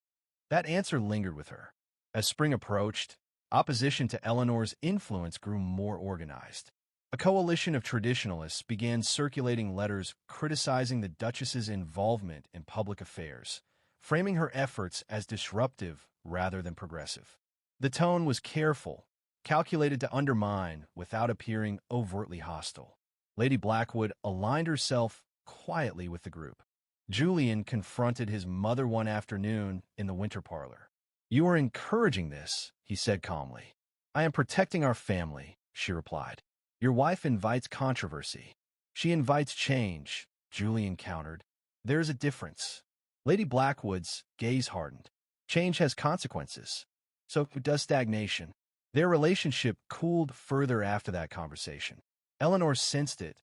That answer lingered with her. As spring approached, opposition to Eleanor's influence grew more organized. A coalition of traditionalists began circulating letters criticizing the Duchess's involvement in public affairs, framing her efforts as disruptive rather than progressive. The tone was careful, calculated to undermine without appearing overtly hostile. Lady Blackwood aligned herself quietly with the group. Julian confronted his mother one afternoon in the winter parlor. "You are encouraging this," he said calmly. "I am protecting our family," she replied. "Your wife invites controversy." "She invites change," Julian countered. There's a difference. Lady Blackwood's gaze hardened. Change has consequences. So does stagnation. Their relationship cooled further after that conversation. Eleanor sensed it,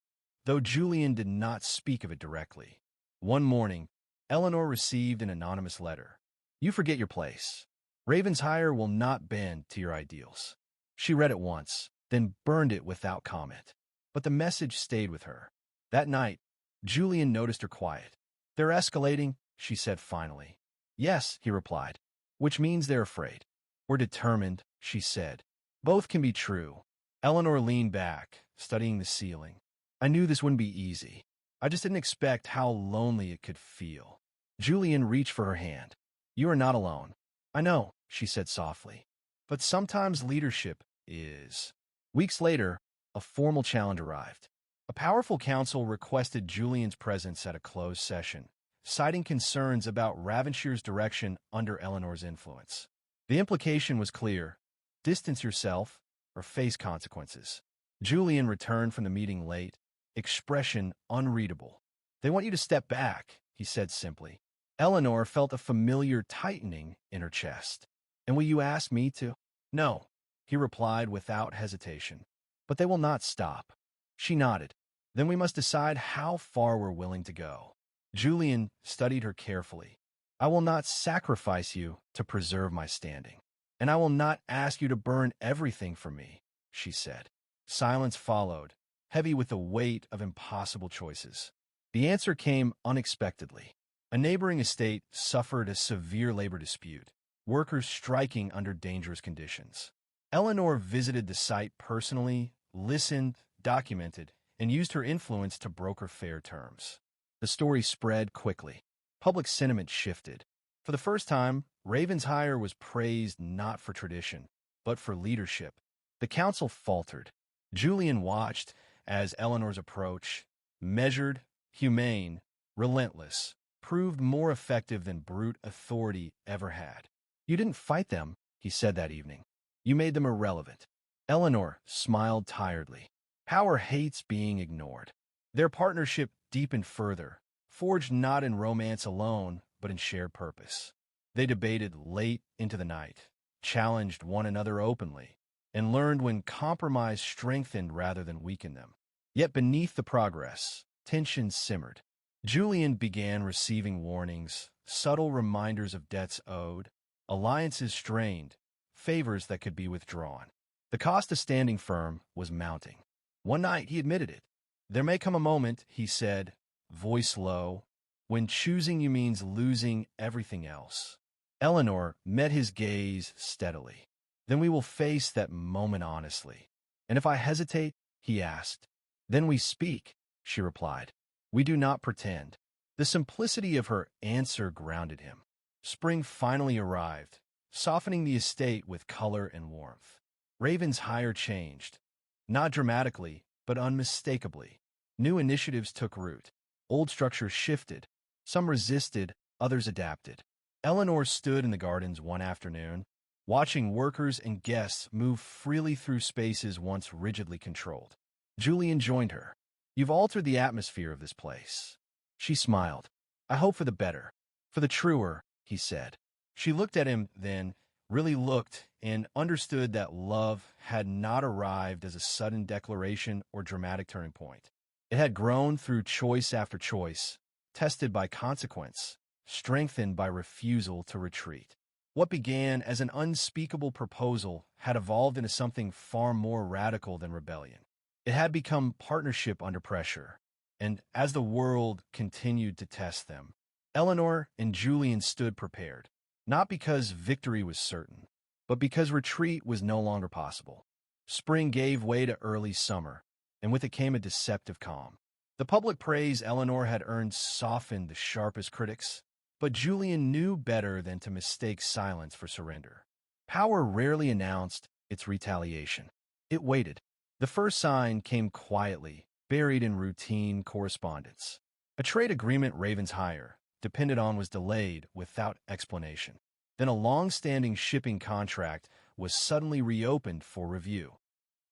though Julian did not speak of it directly. One morning, Eleanor received an anonymous letter. You forget your place. Ravensshire will not bend to your ideals. She read it once, then burned it without comment. But the message stayed with her. That night, Julian noticed her quiet. They're escalating, she said finally. Yes, he replied, which means they're afraid. We're determined, she said. Both can be true. Eleanor leaned back, studying the ceiling. I knew this wouldn't be easy. I just didn't expect how lonely it could feel. Julian reached for her hand. You are not alone. I know, she said softly. But sometimes leadership is. Weeks later, a formal challenge arrived. A powerful council requested Julian's presence at a closed session, citing concerns about Ravenshire's direction under Eleanor's influence. The implication was clear. Distance yourself or face consequences. Julian returned from the meeting late, expression unreadable. They want you to step back, he said simply. Eleanor felt a familiar tightening in her chest. And will you ask me to? No, he replied without hesitation. But they will not stop. She nodded. Then we must decide how far we're willing to go. Julian studied her carefully. I will not sacrifice you to preserve my standing. And I will not ask you to burn everything for me, she said. Silence followed, heavy with the weight of impossible choices. The answer came unexpectedly. A neighboring estate suffered a severe labor dispute, workers striking under dangerous conditions. Eleanor visited the site personally, listened, documented, and used her influence to broker fair terms. The story spread quickly. Public sentiment shifted. For the first time, Ravensshire was praised not for tradition, but for leadership. The council faltered. Julian watched as Eleanor's approach, measured, humane, relentless, proved more effective than brute authority ever had. You didn't fight them, he said that evening. You made them irrelevant. Eleanor smiled tiredly. Power hates being ignored. Their partnership deepened further, forged not in romance alone, but in shared purpose. They debated late into the night, challenged one another openly, and learned when compromise strengthened rather than weakened them. Yet beneath the progress, tension simmered. Julian began receiving warnings, subtle reminders of debts owed, alliances strained, favors that could be withdrawn. The cost of standing firm was mounting. One night he admitted it. There may come a moment, he said, voice low, when choosing you means losing everything else. Eleanor met his gaze steadily. Then we will face that moment honestly. And if I hesitate, he asked. Then we speak, she replied. We do not pretend. The simplicity of her answer grounded him. Spring finally arrived, softening the estate with color and warmth. Ravensshire changed, not dramatically, but unmistakably. New initiatives took root. Old structures shifted. Some resisted, others adapted. Eleanor stood in the gardens one afternoon, watching workers and guests move freely through spaces once rigidly controlled. Julian joined her. You've altered the atmosphere of this place. She smiled. I hope for the better, for the truer, he said. She looked at him then, really looked, and understood that love had not arrived as a sudden declaration or dramatic turning point. It had grown through choice after choice, tested by consequence, strengthened by refusal to retreat. What began as an unspeakable proposal had evolved into something far more radical than rebellion. It had become partnership under pressure, and as the world continued to test them, Eleanor and Julian stood prepared, not because victory was certain, but because retreat was no longer possible. Spring gave way to early summer, and with it came a deceptive calm. The public praise Eleanor had earned softened the sharpest critics, but Julian knew better than to mistake silence for surrender. Power rarely announced its retaliation. It waited. The first sign came quietly, buried in routine correspondence. A trade agreement Ravensshire depended on was delayed without explanation. Then a long-standing shipping contract was suddenly reopened for review.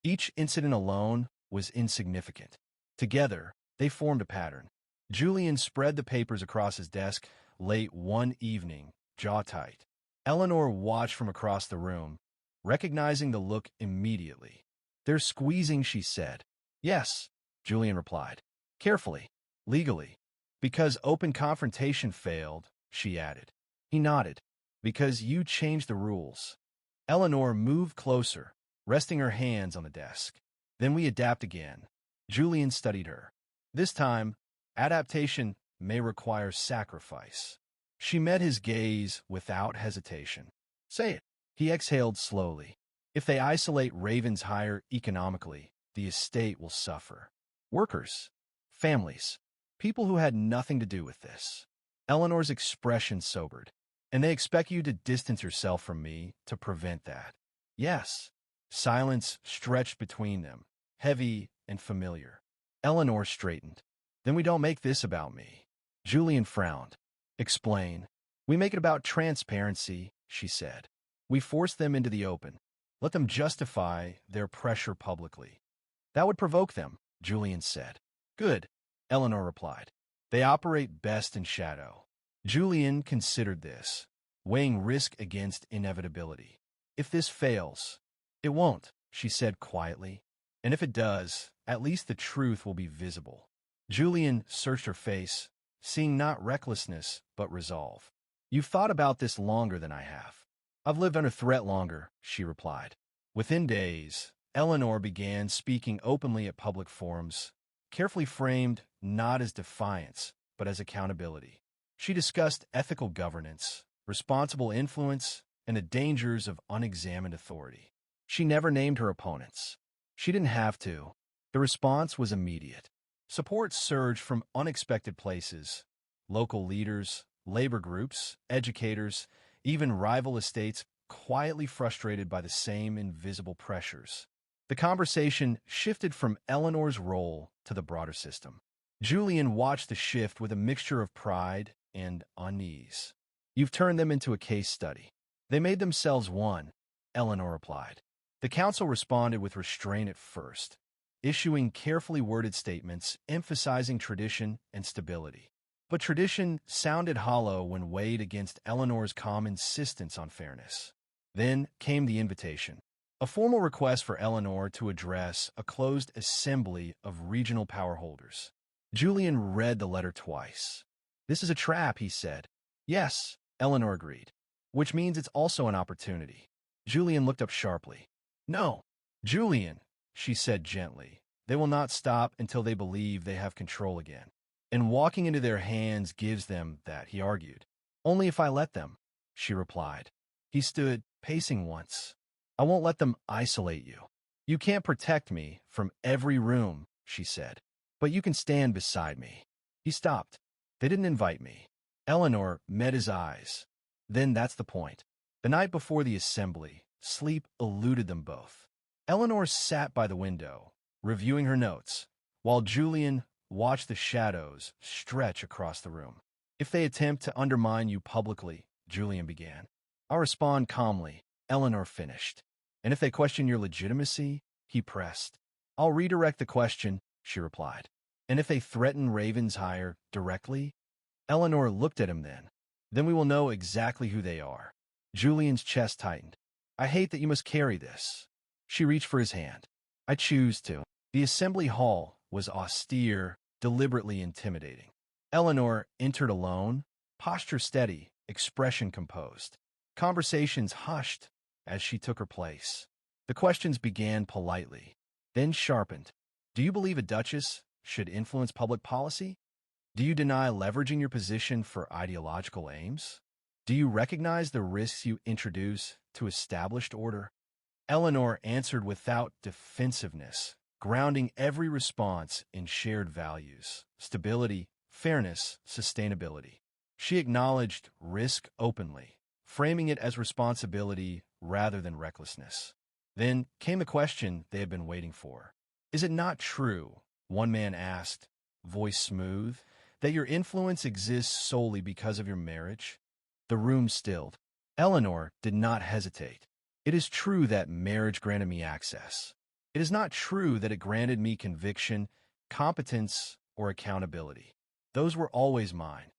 Each incident alone was insignificant. Together, they formed a pattern. Julian spread the papers across his desk late one evening, jaw tight. Eleanor watched from across the room, recognizing the look immediately. "They're squeezing," she said. "Yes," Julian replied. "Carefully. Legally. Because open confrontation failed," she added. He nodded. "Because you changed the rules." Eleanor moved closer, resting her hands on the desk. "Then we adapt again." Julian studied her. "This time, adaptation may require sacrifice." She met his gaze without hesitation. "Say it." He exhaled slowly. "If they isolate Ravenshire economically, the estate will suffer. Workers, families, people who had nothing to do with this." Eleanor's expression sobered. "And they expect you to distance yourself from me to prevent that." "Yes." Silence stretched between them, heavy and familiar. Eleanor straightened. "Then we don't make this about me." Julian frowned. "Explain." "We make it about transparency," she said. "We force them into the open. Let them justify their pressure publicly." "That would provoke them," Julian said. "Good," Eleanor replied. "They operate best in shadow." Julian considered this, weighing risk against inevitability. "If this fails—" "It won't," she said quietly. "And if it does, at least the truth will be visible." Julian searched her face, seeing not recklessness, but resolve. "You've thought about this longer than I have." "I've lived under threat longer," she replied. Within days, Eleanor began speaking openly at public forums, carefully framed not as defiance, but as accountability. She discussed ethical governance, responsible influence, and the dangers of unexamined authority. She never named her opponents. She didn't have to. The response was immediate. Support surged from unexpected places: local leaders, labor groups, educators, even rival estates quietly frustrated by the same invisible pressures. The conversation shifted from Eleanor's role to the broader system. Julian watched the shift with a mixture of pride and unease. "You've turned them into a case study." "They made themselves one," Eleanor replied. The council responded with restraint at first, issuing carefully worded statements emphasizing tradition and stability. But tradition sounded hollow when weighed against Eleanor's calm insistence on fairness. Then came the invitation, a formal request for Eleanor to address a closed assembly of regional power holders. Julian read the letter twice. "This is a trap," he said. "Yes," Eleanor agreed. "Which means it's also an opportunity." Julian looked up sharply. "No, Julian," she said gently. "They will not stop until they believe they have control again. And walking into their hands gives them that," he argued. "Only if I let them," she replied. He stood, pacing once. "I won't let them isolate you." "You can't protect me from every room," she said. "But you can stand beside me." He stopped. "They didn't invite me." Eleanor met his eyes. "Then that's the point." The night before the assembly, sleep eluded them both. Eleanor sat by the window, reviewing her notes, while Julian watched the shadows stretch across the room. "If they attempt to undermine you publicly," Julian began. "I'll respond calmly," Eleanor finished. "And if they question your legitimacy," he pressed. "I'll redirect the question," she replied. "And if they threaten Ravenshire directly?" Eleanor looked at him then. "Then we will know exactly who they are." Julian's chest tightened. "I hate that you must carry this." She reached for his hand. "I choose to." The assembly hall was austere, deliberately intimidating. Eleanor entered alone, posture steady, expression composed. Conversations hushed as she took her place. The questions began politely, then sharpened. "Do you believe a duchess should influence public policy? Do you deny leveraging your position for ideological aims? Do you recognize the risks you introduce to established order?" Eleanor answered without defensiveness, grounding every response in shared values: stability, fairness, sustainability. She acknowledged risk openly, framing it as responsibility rather than recklessness. Then came the question they had been waiting for. "Is it not true," one man asked, voice smooth, "that your influence exists solely because of your marriage?" The room stilled. Eleanor did not hesitate. "It is true that marriage granted me access. It is not true that it granted me conviction, competence, or accountability." Those were always mine.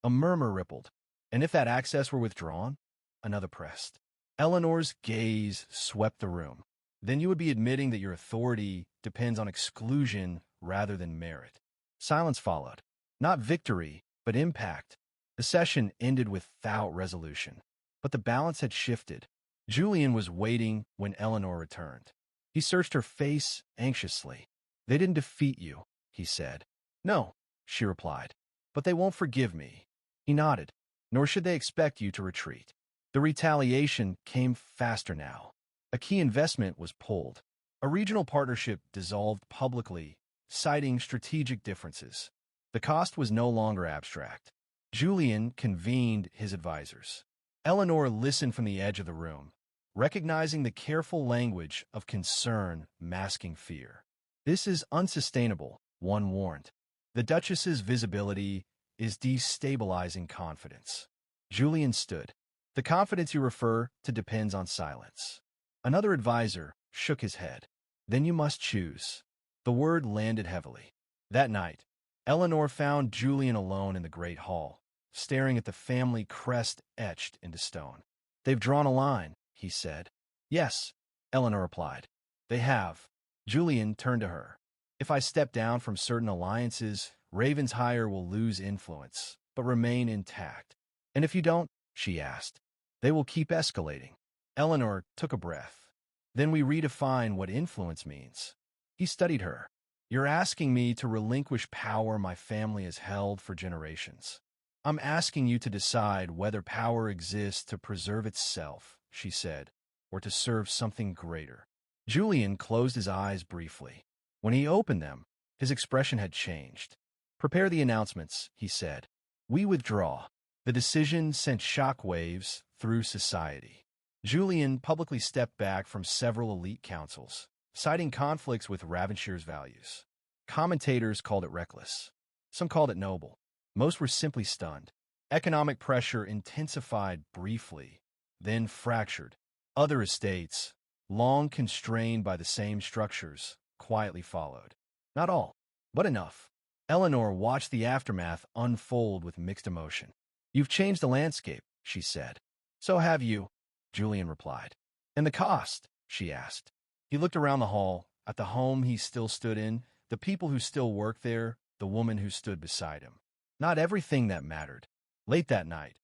A murmur rippled. And if that access were withdrawn? Another pressed. Eleanor's gaze swept the room. Then you would be admitting that your authority depends on exclusion rather than merit. Silence followed. Not victory, but impact. The session ended without resolution. But the balance had shifted. Julian was waiting when Eleanor returned. He searched her face anxiously. They didn't defeat you, he said. No, she replied. But they won't forgive me. He nodded. Nor should they expect you to retreat. The retaliation came faster now. A key investment was pulled. A regional partnership dissolved publicly, citing strategic differences. The cost was no longer abstract. Julian convened his advisors. Eleanor listened from the edge of the room, recognizing the careful language of concern masking fear. This is unsustainable, one warned. The Duchess's visibility is destabilizing confidence. Julian stood. The confidence you refer to depends on silence. Another advisor shook his head. Then you must choose. The word landed heavily. That night, Eleanor found Julian alone in the great hall, staring at the family crest etched into stone. They've drawn a line, he said. Yes, Eleanor replied. They have. Julian turned to her. If I step down from certain alliances, Ravensshire will lose influence, but remain intact. And if you don't, she asked, they will keep escalating. Eleanor took a breath. Then we redefine what influence means. He studied her. You're asking me to relinquish power my family has held for generations. I'm asking you to decide whether power exists to preserve itself, she said, or to serve something greater. Julian closed his eyes briefly. When he opened them, his expression had changed. Prepare the announcements, he said. We withdraw. The decision sent shockwaves through society. Julian publicly stepped back from several elite councils, citing conflicts with Ravenshire's values. Commentators called it reckless. Some called it noble. Most were simply stunned. Economic pressure intensified briefly, then fractured. Other estates, long constrained by the same structures, quietly followed. Not all, but enough. Eleanor watched the aftermath unfold with mixed emotion. You've changed the landscape, she said. So have you, Julian replied. And the cost, she asked. He looked around the hall, at the home he still stood in, the people who still worked there, the woman who stood beside him. Not everything that mattered. Late that night,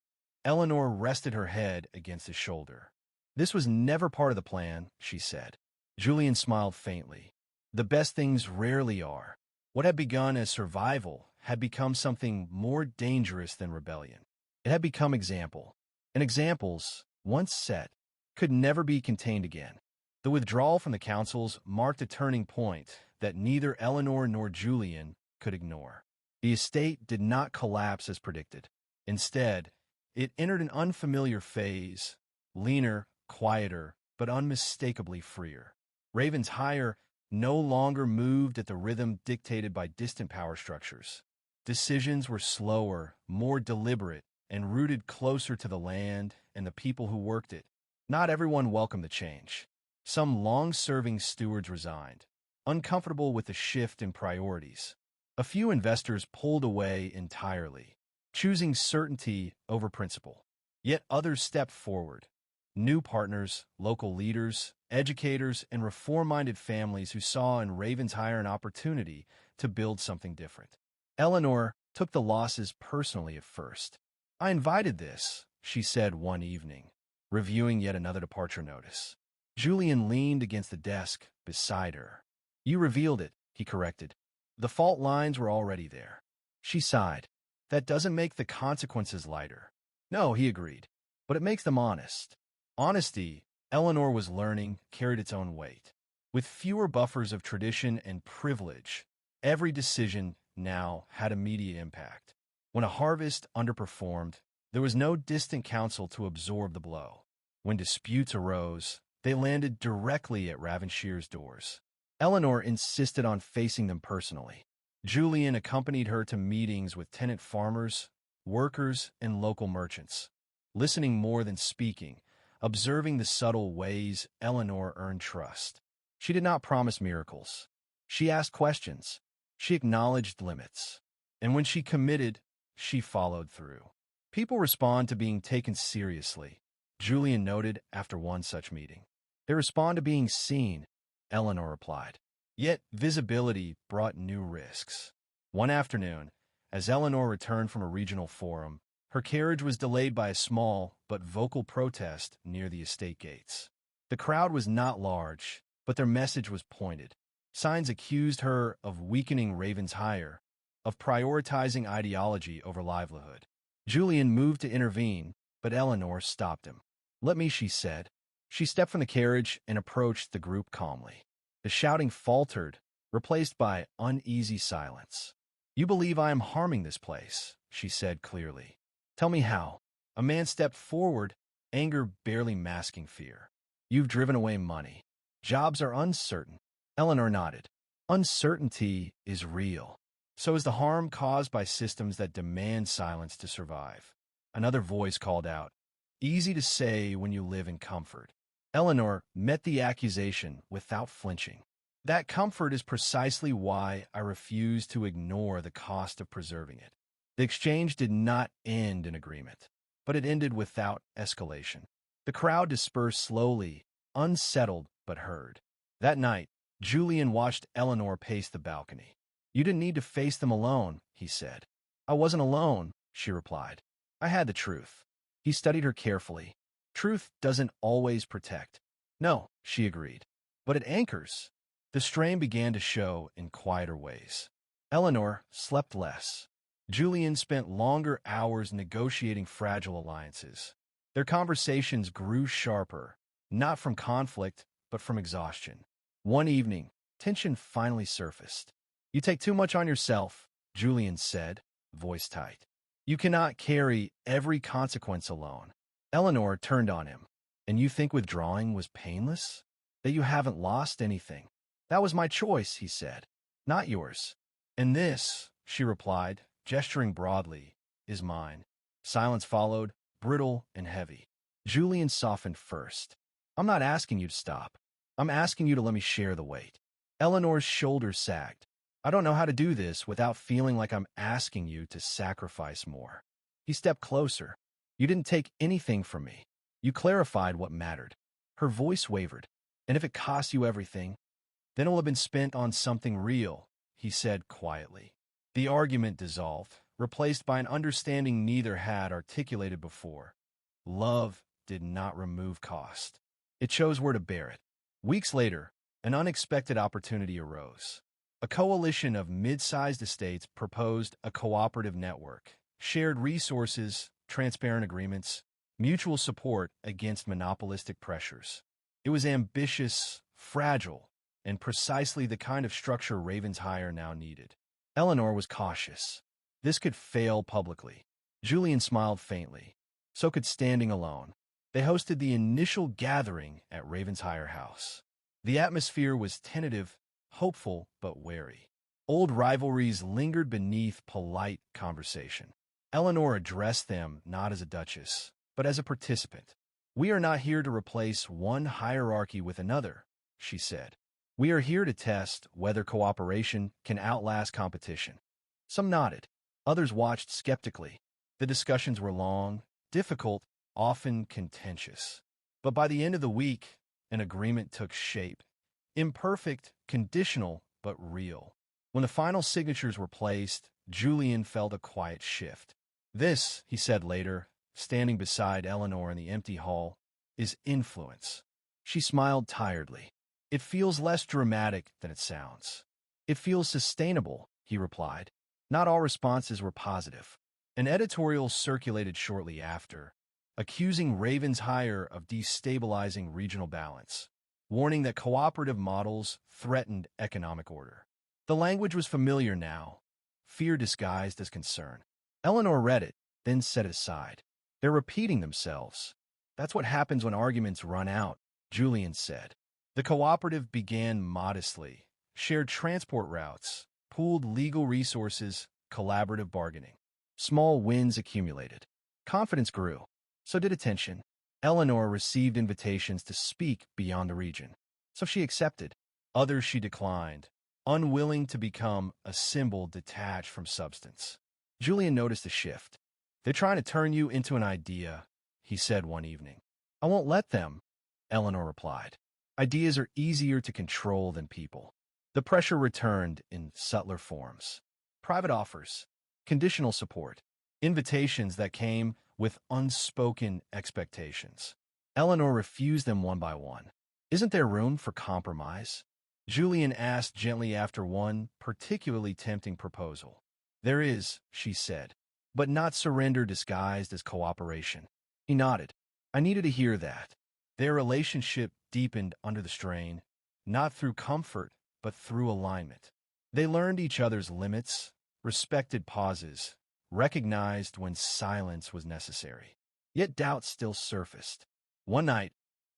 Eleanor rested her head against his shoulder. This was never part of the plan, she said. Julian smiled faintly. The best things rarely are. What had begun as survival had become something more dangerous than rebellion. It had become example. And examples, once set, could never be contained again. The withdrawal from the councils marked a turning point that neither Eleanor nor Julian could ignore. The estate did not collapse as predicted. Instead, it entered an unfamiliar phase, leaner, quieter, but unmistakably freer. Ravensshire no longer moved at the rhythm dictated by distant power structures. Decisions were slower, more deliberate, and rooted closer to the land and the people who worked it. Not everyone welcomed the change. Some long-serving stewards resigned, uncomfortable with the shift in priorities. A few investors pulled away entirely, choosing certainty over principle. Yet others stepped forward. New partners, local leaders, educators, and reform-minded families who saw in Ravensshire an opportunity to build something different. Eleanor took the losses personally at first. I invited this, she said one evening, reviewing yet another departure notice. Julian leaned against the desk beside her. You revealed it, he corrected. The fault lines were already there. She sighed. That doesn't make the consequences lighter. No, he agreed, but it makes them honest. Honesty, Eleanor was learning, carried its own weight. With fewer buffers of tradition and privilege, every decision now had immediate impact. When a harvest underperformed, there was no distant council to absorb the blow. When disputes arose, they landed directly at Ravenshire's doors. Eleanor insisted on facing them personally. Julian accompanied her to meetings with tenant farmers, workers, and local merchants. Listening more than speaking, observing the subtle ways Eleanor earned trust. She did not promise miracles. She asked questions. She acknowledged limits. And when she committed, she followed through. People respond to being taken seriously, Julian noted after one such meeting. They respond to being seen, Eleanor replied. Yet visibility brought new risks. One afternoon, as Eleanor returned from a regional forum, her carriage was delayed by a small but vocal protest near the estate gates. The crowd was not large, but their message was pointed. Signs accused her of weakening Ravenshire, of prioritizing ideology over livelihood. Julian moved to intervene, but Eleanor stopped him. Let me, she said. She stepped from the carriage and approached the group calmly. The shouting faltered, replaced by uneasy silence. You believe I am harming this place, she said clearly. Tell me how. A man stepped forward, anger barely masking fear. You've driven away money. Jobs are uncertain. Eleanor nodded. Uncertainty is real. So is the harm caused by systems that demand silence to survive. Another voice called out. Easy to say when you live in comfort. Eleanor met the accusation without flinching. That comfort is precisely why I refuse to ignore the cost of preserving it. The exchange did not end in agreement, but it ended without escalation. The crowd dispersed slowly, unsettled but heard. That night, Julian watched Eleanor pace the balcony. You didn't need to face them alone, he said. I wasn't alone, she replied. I had the truth. He studied her carefully. Truth doesn't always protect. No, she agreed. But it anchors. The strain began to show in quieter ways. Eleanor slept less. Julian spent longer hours negotiating fragile alliances. Their conversations grew sharper, not from conflict, but from exhaustion. One evening, tension finally surfaced. You take too much on yourself, Julian said, voice tight. You cannot carry every consequence alone. Eleanor turned on him. And you think withdrawing was painless? That you haven't lost anything? That was my choice, he said. Not yours. And this, she replied, gesturing broadly, is mine. Silence followed, brittle and heavy. Julian softened first. I'm not asking you to stop. I'm asking you to let me share the weight. Eleanor's shoulders sagged. I don't know how to do this without feeling like I'm asking you to sacrifice more. He stepped closer. You didn't take anything from me. You clarified what mattered. Her voice wavered. And if it costs you everything, then it will have been spent on something real, he said quietly. The argument dissolved, replaced by an understanding neither had articulated before. Love did not remove cost. It chose where to bear it. Weeks later, an unexpected opportunity arose. A coalition of mid-sized estates proposed a cooperative network, shared resources, transparent agreements, mutual support against monopolistic pressures. It was ambitious, fragile, and precisely the kind of structure Ravenshire now needed. Eleanor was cautious. This could fail publicly. Julian smiled faintly. So could standing alone. They hosted the initial gathering at Ravenshire House. The atmosphere was tentative, hopeful, but wary. Old rivalries lingered beneath polite conversation. Eleanor addressed them not as a duchess, but as a participant. We are not here to replace one hierarchy with another, she said. We are here to test whether cooperation can outlast competition. Some nodded. Others watched skeptically. The discussions were long, difficult, often contentious. But by the end of the week, an agreement took shape. Imperfect, conditional, but real. When the final signatures were placed, Julian felt a quiet shift. This, he said later, standing beside Eleanor in the empty hall, is influence. She smiled tiredly. It feels less dramatic than it sounds. It feels sustainable, he replied. Not all responses were positive. An editorial circulated shortly after, accusing Ravenshire of destabilizing regional balance, warning that cooperative models threatened economic order. The language was familiar now, fear disguised as concern. Eleanor read it, then set it aside. They're repeating themselves. That's what happens when arguments run out, Julian said. The cooperative began modestly, shared transport routes, pooled legal resources, collaborative bargaining. Small wins accumulated. Confidence grew. So did attention. Eleanor received invitations to speak beyond the region. So she accepted. Others she declined, unwilling to become a symbol detached from substance. Julian noticed a shift. "They're trying to turn you into an idea," he said one evening. "I won't let them," Eleanor replied. "Ideas are easier to control than people." The pressure returned in subtler forms. Private offers, conditional support, invitations that came with unspoken expectations. Eleanor refused them one by one. "Isn't there room for compromise?" Julian asked gently after one particularly tempting proposal. "There is," she said, "but not surrender disguised as cooperation." He nodded. "I needed to hear that." Their relationship deepened under the strain, not through comfort, but through alignment. They learned each other's limits, respected pauses, recognized when silence was necessary. Yet doubt still surfaced. One night,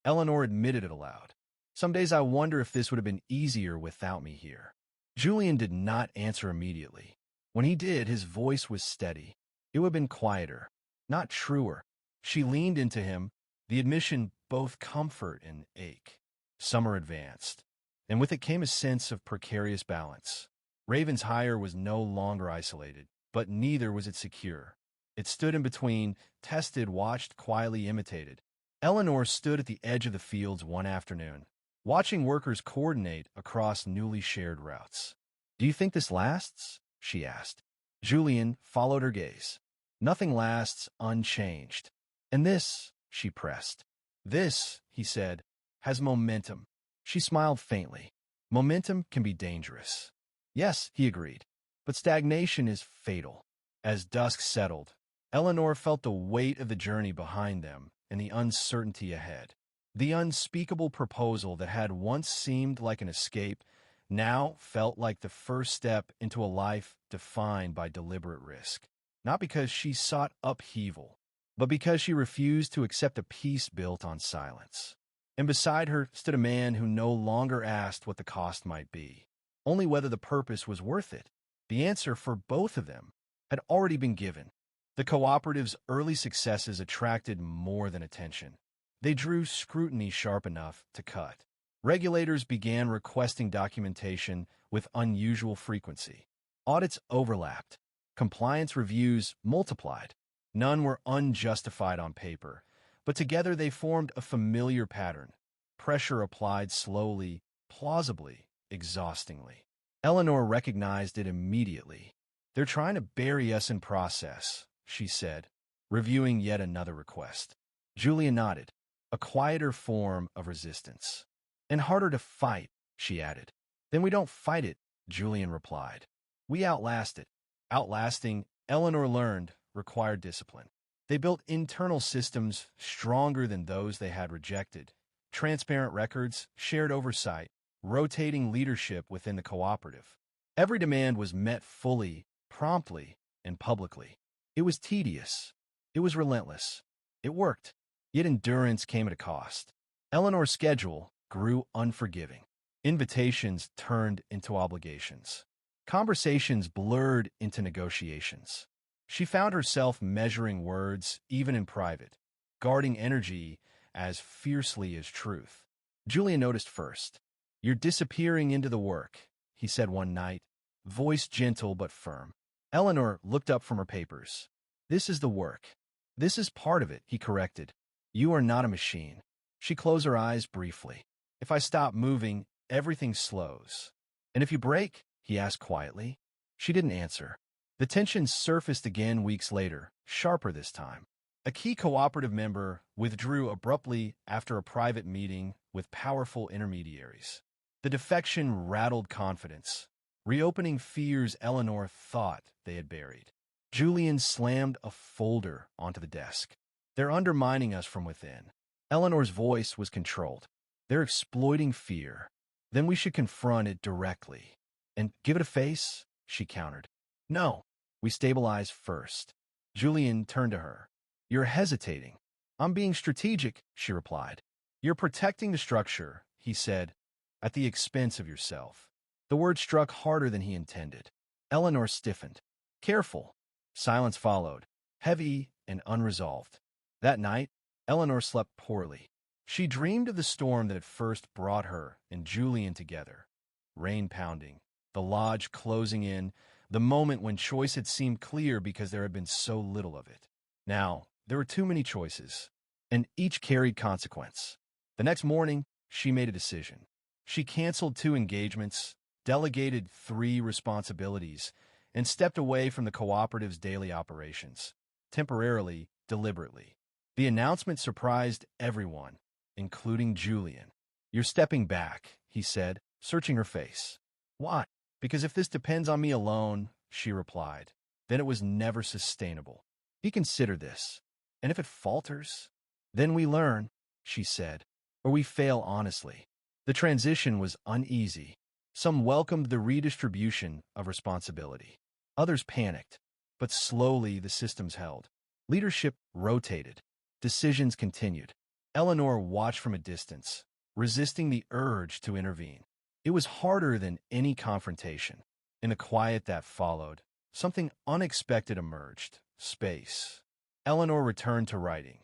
Eleanor admitted it aloud. "Some days I wonder if this would have been easier without me here." Julian did not answer immediately. When he did, his voice was steady. It would have been quieter, not truer. She leaned into him, the admission both comfort and ache. Summer advanced, and with it came a sense of precarious balance. Raven's Hire was no longer isolated, but neither was it secure. It stood in between, tested, watched, quietly imitated. Eleanor stood at the edge of the fields one afternoon, watching workers coordinate across newly shared routes. "Do you think this lasts?" she asked. Julian followed her gaze. "Nothing lasts unchanged." "And this," she pressed. "This," he said, "has momentum." She smiled faintly. "Momentum can be dangerous." "Yes," he agreed, "but stagnation is fatal." As dusk settled, Eleanor felt the weight of the journey behind them and the uncertainty ahead. The unspeakable proposal that had once seemed like an escape now felt like the first step into a life defined by deliberate risk. Not because she sought upheaval, but because she refused to accept a peace built on silence. And beside her stood a man who no longer asked what the cost might be, only whether the purpose was worth it. The answer for both of them had already been given. The cooperative's early successes attracted more than attention. They drew scrutiny sharp enough to cut. Regulators began requesting documentation with unusual frequency. Audits overlapped. Compliance reviews multiplied. None were unjustified on paper, but together they formed a familiar pattern. Pressure applied slowly, plausibly, exhaustingly. Eleanor recognized it immediately. "They're trying to bury us in process," she said, reviewing yet another request. Julia nodded. "A quieter form of resistance. And harder to fight," she added. "Then we don't fight it," Julian replied. "We outlast it." Outlasting, Eleanor learned, required discipline. They built internal systems stronger than those they had rejected. Transparent records, shared oversight, rotating leadership within the cooperative. Every demand was met fully, promptly, and publicly. It was tedious. It was relentless. It worked. Yet endurance came at a cost. Eleanor's schedule grew unforgiving. Invitations turned into obligations. Conversations blurred into negotiations. She found herself measuring words, even in private, guarding energy as fiercely as truth. Julian noticed first. "You're disappearing into the work," he said one night, voice gentle but firm. Eleanor looked up from her papers. "This is the work. This is part of it," he corrected. "You are not a machine." She closed her eyes briefly. "If I stop moving, everything slows." "And if you break?" he asked quietly. She didn't answer. The tension surfaced again weeks later, sharper this time. A key cooperative member withdrew abruptly after a private meeting with powerful intermediaries. The defection rattled confidence, reopening fears Eleanor thought they had buried. Julian slammed a folder onto the desk. "They're undermining us from within." Eleanor's voice was controlled. "They're exploiting fear. Then we should confront it directly." "And give it a face?" she countered. "No, we stabilize first." Julian turned to her. "You're hesitating." "I'm being strategic," she replied. "You're protecting the structure," he said, "at the expense of yourself." The word struck harder than he intended. Eleanor stiffened. "Careful." Silence followed, heavy and unresolved. That night, Eleanor slept poorly. She dreamed of the storm that had first brought her and Julian together. Rain pounding, the lodge closing in, the moment when choice had seemed clear because there had been so little of it. Now, there were too many choices, and each carried consequence. The next morning, she made a decision. She canceled 2 engagements, delegated 3 responsibilities, and stepped away from the cooperative's daily operations, temporarily, deliberately. The announcement surprised everyone, including Julian. "You're stepping back," he said, searching her face. "Why?" "Because if this depends on me alone," she replied, "then it was never sustainable. He considered this. And if it falters, then we learn," she said, "or we fail honestly." The transition was uneasy. Some welcomed the redistribution of responsibility. Others panicked, but slowly the systems held. Leadership rotated. Decisions continued. Eleanor watched from a distance, resisting the urge to intervene. It was harder than any confrontation. In the quiet that followed, something unexpected emerged: space. Eleanor returned to writing.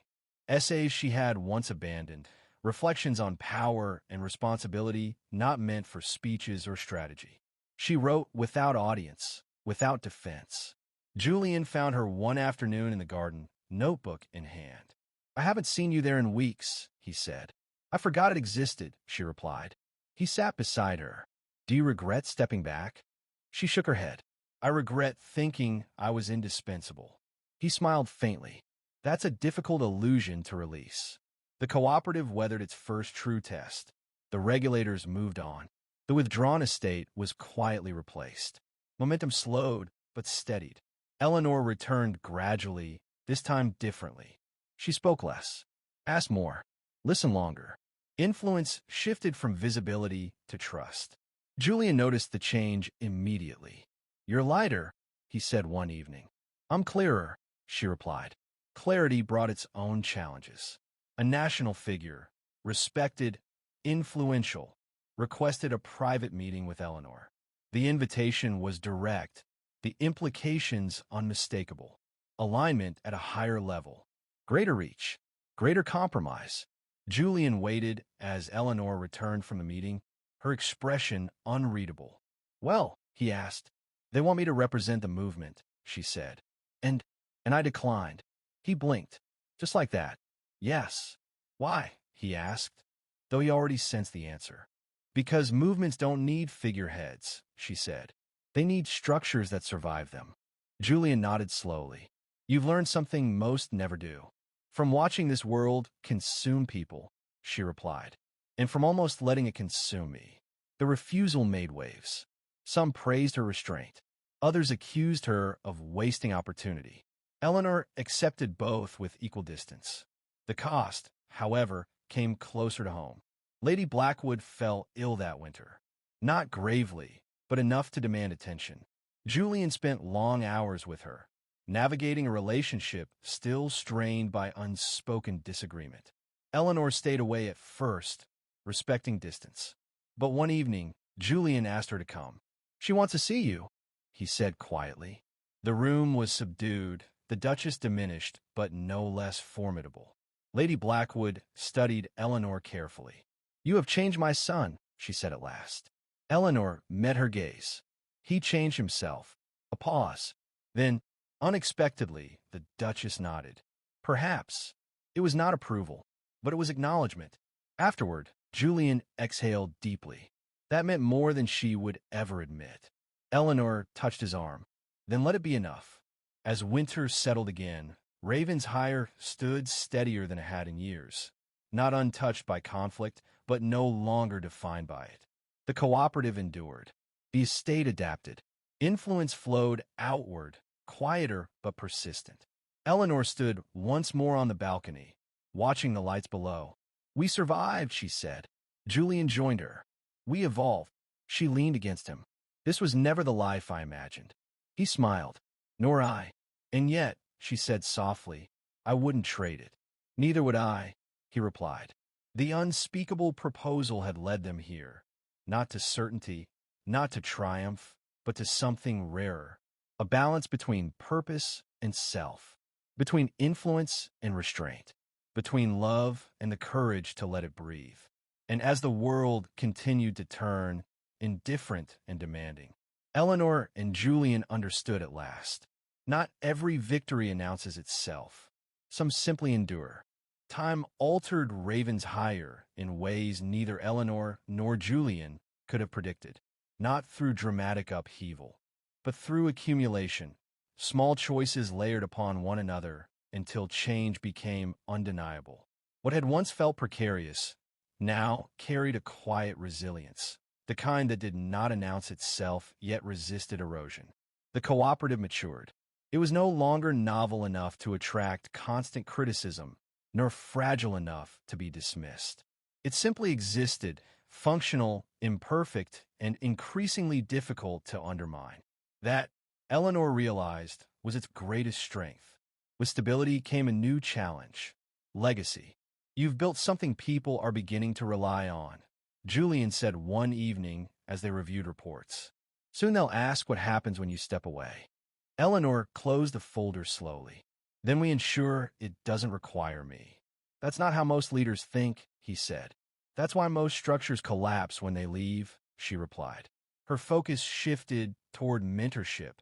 Essays she had once abandoned, reflections on power and responsibility not meant for speeches or strategy. She wrote without audience, without defense. Julian found her one afternoon in the garden, notebook in hand. "I haven't seen you there in weeks," he said. "I forgot it existed," she replied. He sat beside her. "Do you regret stepping back?" She shook her head. "I regret thinking I was indispensable." He smiled faintly. "That's a difficult illusion to release." The cooperative weathered its first true test. The regulators moved on. The withdrawn estate was quietly replaced. Momentum slowed, but steadied. Eleanor returned gradually, this time differently. She spoke less, asked more, listened longer. Influence shifted from visibility to trust. Julian noticed the change immediately. "You're lighter," he said one evening. "I'm clearer," she replied. Clarity brought its own challenges. A national figure, respected, influential, requested a private meeting with Eleanor. The invitation was direct, the implications unmistakable. Alignment at a higher level. Greater reach. Greater compromise. Julian waited as Eleanor returned from the meeting, her expression unreadable. "Well," he asked. "They want me to represent the movement," she said. And I declined." He blinked. "Just like that." "Yes." "Why?" he asked, though he already sensed the answer. "Because movements don't need figureheads," she said. "They need structures that survive them." Julian nodded slowly. "You've learned something most never do." "From watching this world consume people," she replied, "and from almost letting it consume me." The refusal made waves. Some praised her restraint. Others accused her of wasting opportunity. Eleanor accepted both with equal distance. The cost, however, came closer to home. Lady Blackwood fell ill that winter. Not gravely, but enough to demand attention. Julian spent long hours with her, navigating a relationship still strained by unspoken disagreement. Eleanor stayed away at first, respecting distance. But one evening, Julian asked her to come. "She wants to see you," he said quietly. The room was subdued, the Duchess diminished, but no less formidable. Lady Blackwood studied Eleanor carefully. "You have changed my son," she said at last. Eleanor met her gaze. He changed himself. A pause. Then, unexpectedly, the Duchess nodded. "Perhaps." It was not approval, but it was acknowledgement. Afterward, Julian exhaled deeply. That meant more than she would ever admit. Eleanor touched his arm. "Then let it be enough." As winter settled again, Ravenshire stood steadier than it had in years, not untouched by conflict, but no longer defined by it. The cooperative endured. The estate adapted. Influence flowed outward, quieter but persistent. Eleanor stood once more on the balcony, watching the lights below. "We survived," she said. Julian joined her. "We evolved." She leaned against him. "This was never the life I imagined." He smiled. "Nor I. And yet," she said softly, "I wouldn't trade it." "Neither would I," he replied. The unspeakable proposal had led them here, not to certainty, not to triumph, but to something rarer, a balance between purpose and self, between influence and restraint, between love and the courage to let it breathe. And as the world continued to turn, indifferent and demanding, Eleanor and Julian understood at last. Not every victory announces itself. Some simply endure. Time altered Ravens higher in ways neither Eleanor nor Julian could have predicted. Not through dramatic upheaval, but through accumulation, small choices layered upon one another until change became undeniable. What had once felt precarious now carried a quiet resilience, the kind that did not announce itself yet resisted erosion. The cooperative matured. It was no longer novel enough to attract constant criticism, nor fragile enough to be dismissed. It simply existed, functional, imperfect, and increasingly difficult to undermine. That, Eleanor realized, was its greatest strength. With stability came a new challenge: legacy. You've built something people are beginning to rely on, Julian said one evening as they reviewed reports. Soon they'll ask what happens when you step away. Eleanor closed the folder slowly. Then we ensure it doesn't require me. That's not how most leaders think, he said. That's why most structures collapse when they leave, she replied. Her focus shifted toward mentorship,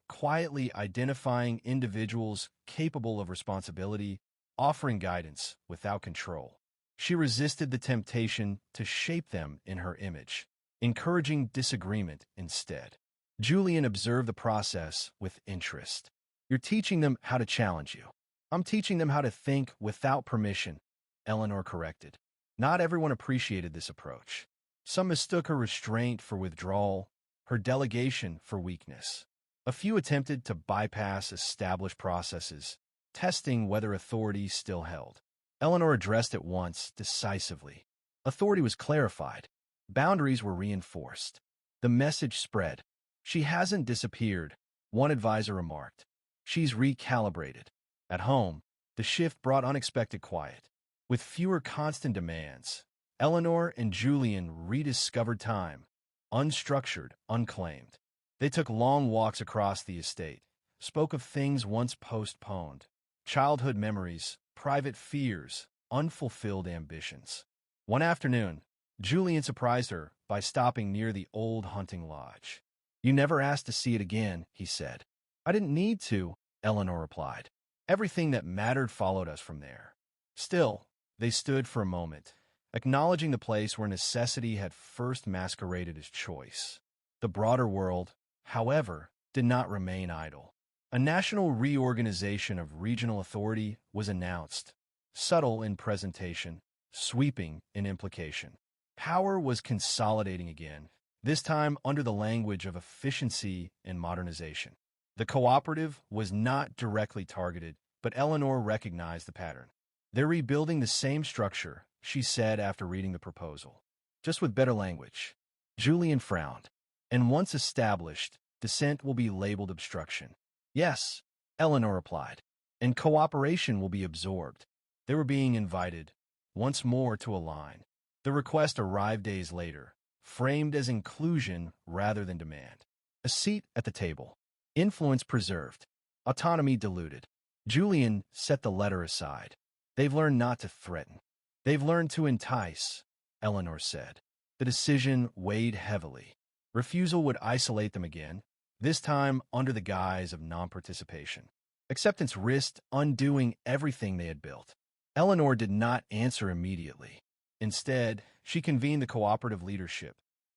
quietly identifying individuals capable of responsibility, offering guidance without control. She resisted the temptation to shape them in her image, encouraging disagreement instead. Julian observed the process with interest. You're teaching them how to challenge you. I'm teaching them how to think without permission, Eleanor corrected. Not everyone appreciated this approach. Some mistook her restraint for withdrawal, her delegation for weakness. A few attempted to bypass established processes, testing whether authority still held. Eleanor addressed it once, decisively. Authority was clarified. Boundaries were reinforced. The message spread. She hasn't disappeared, one advisor remarked. She's recalibrated. At home, the shift brought unexpected quiet. With fewer constant demands, Eleanor and Julian rediscovered time, unstructured, unclaimed. They took long walks across the estate, spoke of things once postponed, childhood memories, private fears, unfulfilled ambitions. One afternoon, Julian surprised her by stopping near the old hunting lodge. You never asked to see it again, he said. I didn't need to, Eleanor replied. Everything that mattered followed us from there. Still, they stood for a moment, acknowledging the place where necessity had first masqueraded as choice. The broader world, however, did not remain idle. A national reorganization of regional authority was announced, subtle in presentation, sweeping in implication. Power was consolidating again, this time under the language of efficiency and modernization. The cooperative was not directly targeted, but Eleanor recognized the pattern. They're rebuilding the same structure, she said after reading the proposal, just with better language. Julian frowned. And once established, dissent will be labeled obstruction. Yes, Eleanor replied, and cooperation will be absorbed. They were being invited, once more, to align. The request arrived days later, framed as inclusion rather than demand. A seat at the table. Influence preserved. Autonomy diluted. Julian set the letter aside. They've learned not to threaten. They've learned to entice, Eleanor said. The decision weighed heavily. Refusal would isolate them again, this time under the guise of non-participation. Acceptance risked undoing everything they had built. Eleanor did not answer immediately. Instead, she convened the cooperative leadership,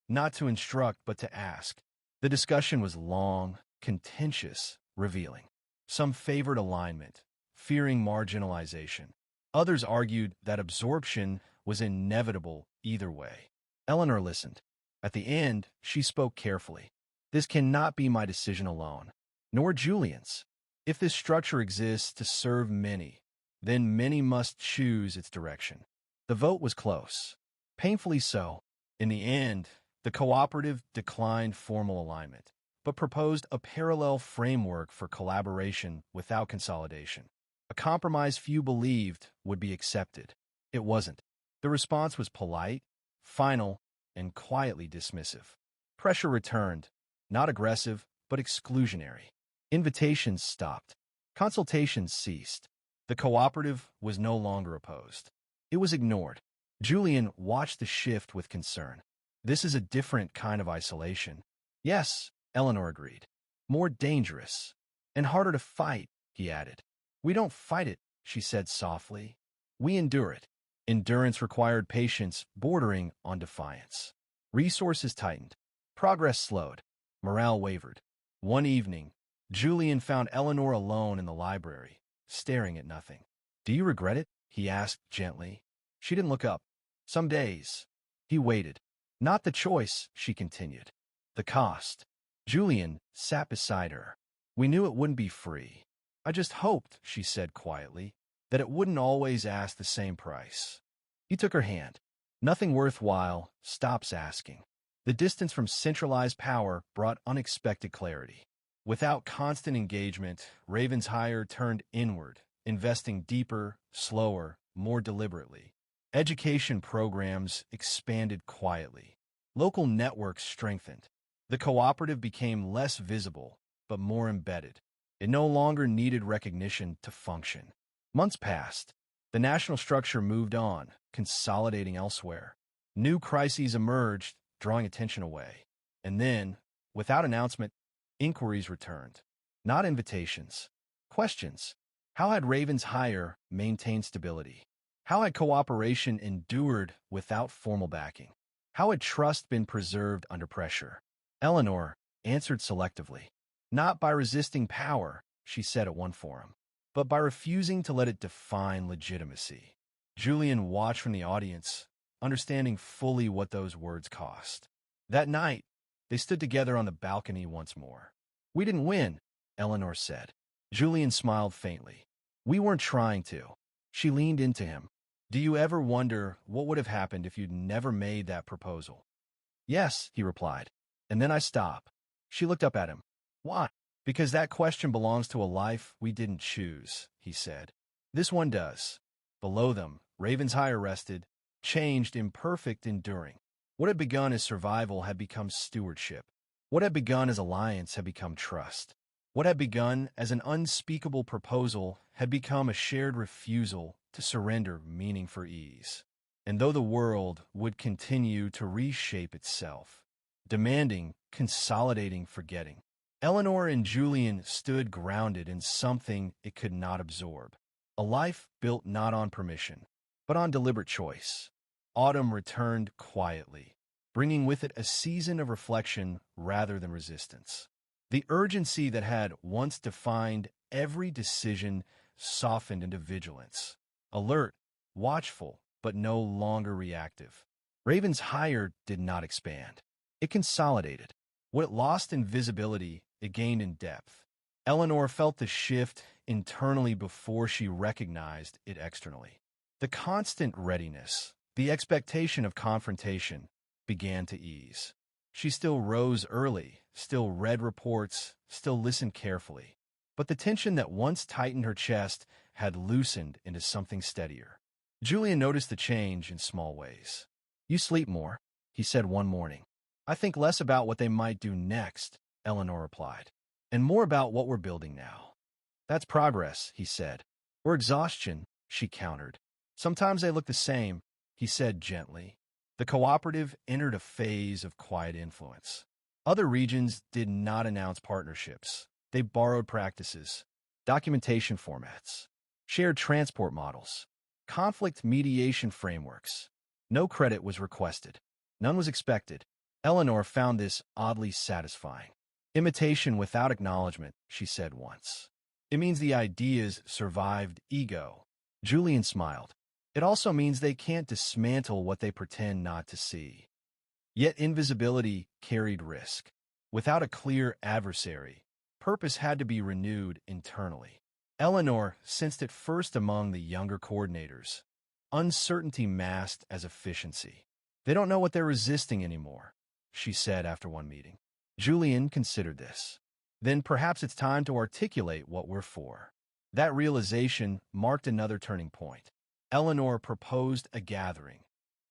not to instruct but to ask. The discussion was long, contentious, revealing. Some favored alignment, fearing marginalization. Others argued that absorption was inevitable either way. Eleanor listened. At the end, she spoke carefully. This cannot be my decision alone, nor Julian's. If this structure exists to serve many, then many must choose its direction. The vote was close, painfully so. In the end, the cooperative declined formal alignment, but proposed a parallel framework for collaboration without consolidation. A compromise few believed would be accepted. It wasn't. The response was polite, final, and quietly dismissive. Pressure returned, not aggressive, but exclusionary. Invitations stopped. Consultations ceased. The cooperative was no longer opposed. It was ignored. Julian watched the shift with concern. This is a different kind of isolation. Yes, Eleanor agreed. More dangerous. And harder to fight, he added. We don't fight it, she said softly. We endure it. Endurance required patience bordering on defiance. Resources tightened. Progress slowed. Morale wavered. One evening, Julian found Eleanor alone in the library, staring at nothing. Do you regret it? He asked gently. She didn't look up. Some days. He waited. Not the choice, she continued. The cost. Julian sat beside her. We knew it wouldn't be free. I just hoped, she said quietly, that it wouldn't always ask the same price. He took her hand. Nothing worthwhile stops asking. The distance from centralized power brought unexpected clarity. Without constant engagement, Ravenshire turned inward, investing deeper, slower, more deliberately. Education programs expanded quietly. Local networks strengthened. The cooperative became less visible, but more embedded. It no longer needed recognition to function. Months passed. The national structure moved on, consolidating elsewhere. New crises emerged, drawing attention away. And then, without announcement, inquiries returned. Not invitations. Questions. How had Ravenshire maintained stability? How had cooperation endured without formal backing? How had trust been preserved under pressure? Eleanor answered selectively. Not by resisting power, she said at one forum, but by refusing to let it define legitimacy. Julian watched from the audience, understanding fully what those words cost. That night, they stood together on the balcony once more. We didn't win, Eleanor said. Julian smiled faintly. We weren't trying to. She leaned into him. Do you ever wonder what would have happened if you'd never made that proposal? Yes, he replied. And then I stop. She looked up at him. Why? Because that question belongs to a life we didn't choose, he said. This one does. Below them, Ravenshire rested, changed, imperfect, enduring. What had begun as survival had become stewardship. What had begun as alliance had become trust. What had begun as an unspeakable proposal had become a shared refusal to surrender meaning for ease. And though the world would continue to reshape itself, demanding, consolidating, forgetting, Eleanor and Julian stood grounded in something it could not absorb. A life built not on permission, but on deliberate choice. Autumn returned quietly, bringing with it a season of reflection rather than resistance. The urgency that had once defined every decision softened into vigilance. Alert, watchful, but no longer reactive. Ravenshire did not expand. It consolidated. What it lost in visibility, it gained in depth. Eleanor felt the shift internally before she recognized it externally. The constant readiness, the expectation of confrontation, began to ease. She still rose early, still read reports, still listened carefully. But the tension that once tightened her chest had loosened into something steadier. Julian noticed the change in small ways. You sleep more, he said one morning. I think less about what they might do next, Eleanor replied, and more about what we're building now. That's progress, he said. Or exhaustion, she countered. Sometimes they look the same, he said gently. The cooperative entered a phase of quiet influence. Other regions did not announce partnerships. They borrowed practices, documentation formats, shared transport models, conflict mediation frameworks. No credit was requested. None was expected. Eleanor found this oddly satisfying. Imitation without acknowledgement, she said once. It means the ideas survived ego. Julian smiled. It also means they can't dismantle what they pretend not to see. Yet invisibility carried risk. Without a clear adversary, purpose had to be renewed internally. Eleanor sensed it first among the younger coordinators. Uncertainty masked as efficiency. They don't know what they're resisting anymore, she said after one meeting. Julian considered this. Then perhaps it's time to articulate what we're for. That realization marked another turning point. Eleanor proposed a gathering,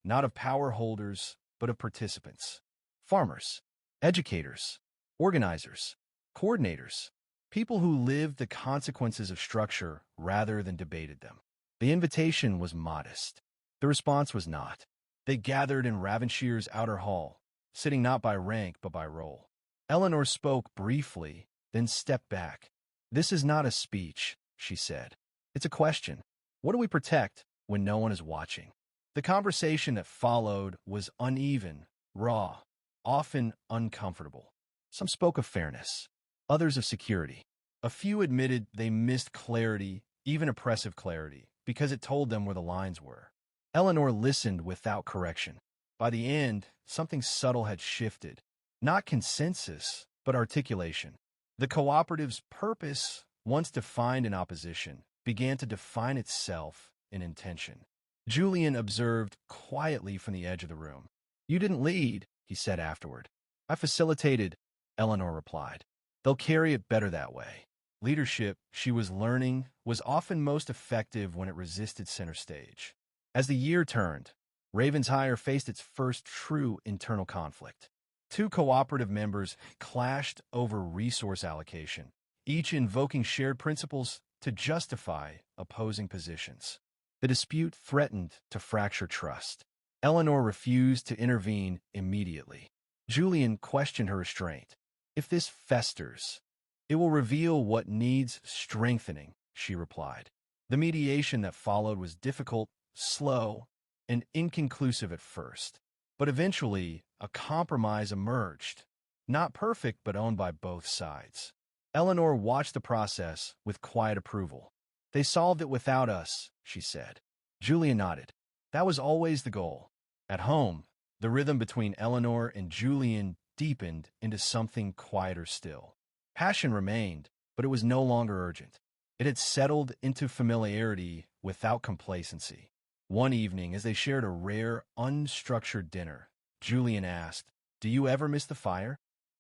not of power holders, but of participants. Farmers, educators, organizers, coordinators, people who lived the consequences of structure rather than debated them. The invitation was modest. The response was not. They gathered in Ravenshire's outer hall, sitting not by rank but by role. Eleanor spoke briefly, then stepped back. "This is not a speech," she said. "It's a question. What do we protect when no one is watching?" The conversation that followed was uneven, raw, often uncomfortable. Some spoke of fairness, others of security. A few admitted they missed clarity, even oppressive clarity, because it told them where the lines were. Eleanor listened without correction. By the end, something subtle had shifted. Not consensus, but articulation. The cooperative's purpose, once defined in opposition, began to define itself in intention. Julian observed quietly from the edge of the room. "You didn't lead," he said afterward. "I facilitated," Eleanor replied. "They'll carry it better that way." Leadership, she was learning, was often most effective when it resisted center stage. As the year turned, Ravenshire faced its first true internal conflict. Two cooperative members clashed over resource allocation, each invoking shared principles to justify opposing positions. The dispute threatened to fracture trust. Eleanor refused to intervene immediately. Julian questioned her restraint. "If this festers, it will reveal what needs strengthening," she replied. The mediation that followed was difficult, slow, and inconclusive at first. But eventually, a compromise emerged. Not perfect, but owned by both sides. Eleanor watched the process with quiet approval. "They solved it without us," she said. Julian nodded. That was always the goal. At home, the rhythm between Eleanor and Julian deepened into something quieter still. Passion remained, but it was no longer urgent. It had settled into familiarity without complacency. One evening, as they shared a rare, unstructured dinner, Julian asked, "Do you ever miss the fire?"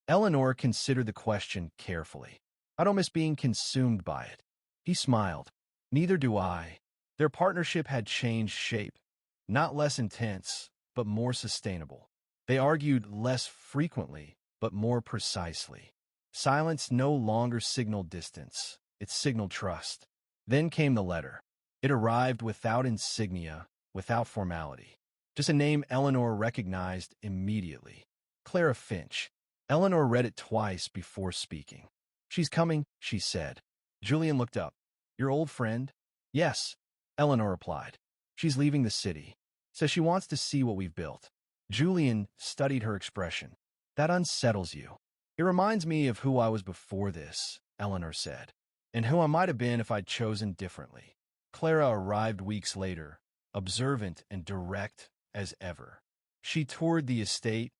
Eleanor considered the question carefully. "I don't miss being consumed by it." He smiled. "Neither do I." Their partnership had changed shape, not less intense, but more sustainable. They argued less frequently, but more precisely. Silence no longer signaled distance. It signaled trust. Then came the letter. It arrived without insignia, without formality. Just a name Eleanor recognized immediately. Clara Finch. Eleanor read it twice before speaking. "She's coming," she said. Julian looked up. "Your old friend?" "Yes," Eleanor replied. "She's leaving the city. Says she wants to see what we've built." Julian studied her expression. "That unsettles you." "It reminds me of who I was before this," Eleanor said, "and who I might have been if I'd chosen differently." Clara arrived weeks later, observant and direct as ever. She toured the estate,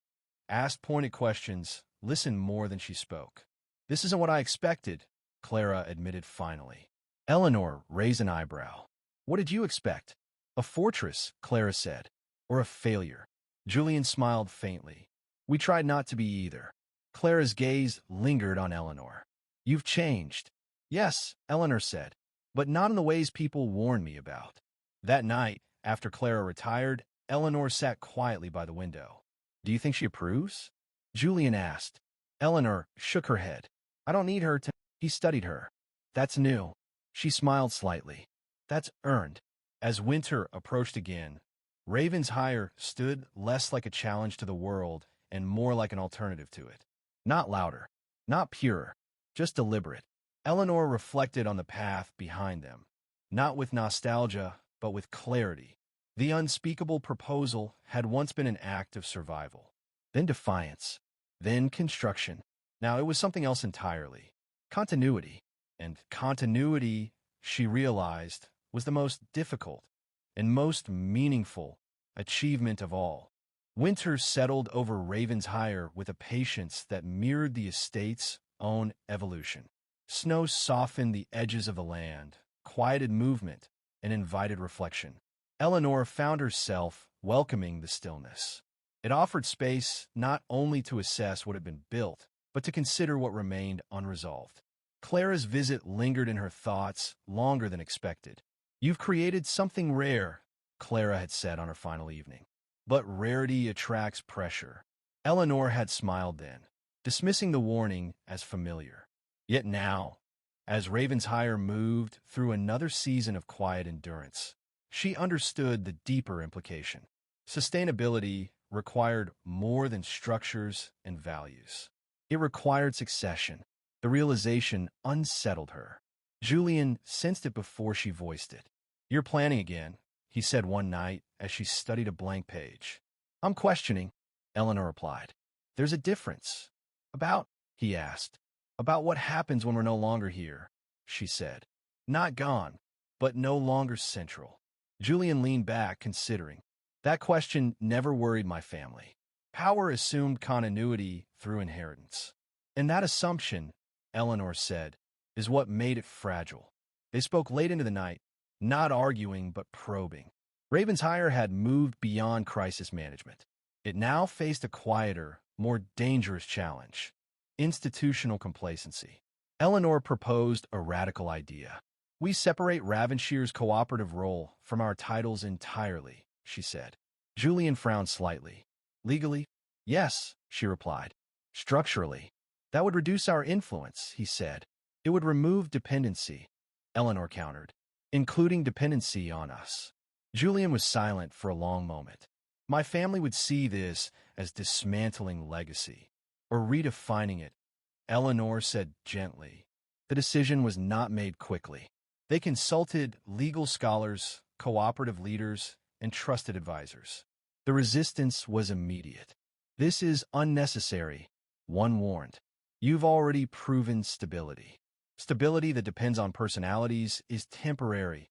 asked pointed questions, listened more than she spoke. "This isn't what I expected," Clara admitted finally. Eleanor raised an eyebrow. "What did you expect?" "A fortress," Clara said. "Or a failure." Julian smiled faintly. "We tried not to be either." Clara's gaze lingered on Eleanor. "You've changed." "Yes," Eleanor said, "but not in the ways people warned me about." That night, after Clara retired, Eleanor sat quietly by the window. "Do you think she approves?" Julian asked. Eleanor shook her head. "I don't need her to—" He studied her. "That's new." She smiled slightly. "That's earned." As winter approached again, Ravenshire stood less like a challenge to the world and more like an alternative to it. Not louder, not purer, just deliberate. Eleanor reflected on the path behind them, not with nostalgia, but with clarity. The unspeakable proposal had once been an act of survival, then defiance, then construction. Now it was something else entirely. Continuity. And continuity, she realized, was the most difficult and most meaningful achievement of all. Winter settled over Ravenshire with a patience that mirrored the estate's own evolution. Snow softened the edges of the land, quieted movement, and invited reflection. Eleanor found herself welcoming the stillness. It offered space not only to assess what had been built, but to consider what remained unresolved. Clara's visit lingered in her thoughts longer than expected. "You've created something rare," Clara had said on her final evening. "But rarity attracts pressure." Eleanor had smiled then, dismissing the warning as familiar. Yet now, as Ravenshire moved through another season of quiet endurance, she understood the deeper implication. Sustainability required more than structures and values. It required succession. The realization unsettled her. Julian sensed it before she voiced it. "You're planning again," he said one night as she studied a blank page. "I'm questioning," Eleanor replied. "There's a difference." "About?" he asked. "About what happens when we're no longer here," she said. "Not gone, but no longer central." Julian leaned back, considering. "That question never worried my family. Power assumed continuity through inheritance. And that assumption," Eleanor said, "is what made it fragile." They spoke late into the night, not arguing but probing. Ravenshire had moved beyond crisis management. It now faced a quieter, more dangerous challenge: institutional complacency. Eleanor proposed a radical idea. "We separate Ravenshire's cooperative role from our titles entirely," she said. Julian frowned slightly. "Legally?" "Yes," she replied. "Structurally?" "That would reduce our influence," he said. "It would remove dependency," Eleanor countered, "including dependency on us." Julian was silent for a long moment. "My family would see this as dismantling legacy, or redefining it," Eleanor said gently. The decision was not made quickly. They consulted legal scholars, cooperative leaders, and trusted advisors. The resistance was immediate. "This is unnecessary," one warned. "You've already proven stability. Stability that depends on personalities is temporary,"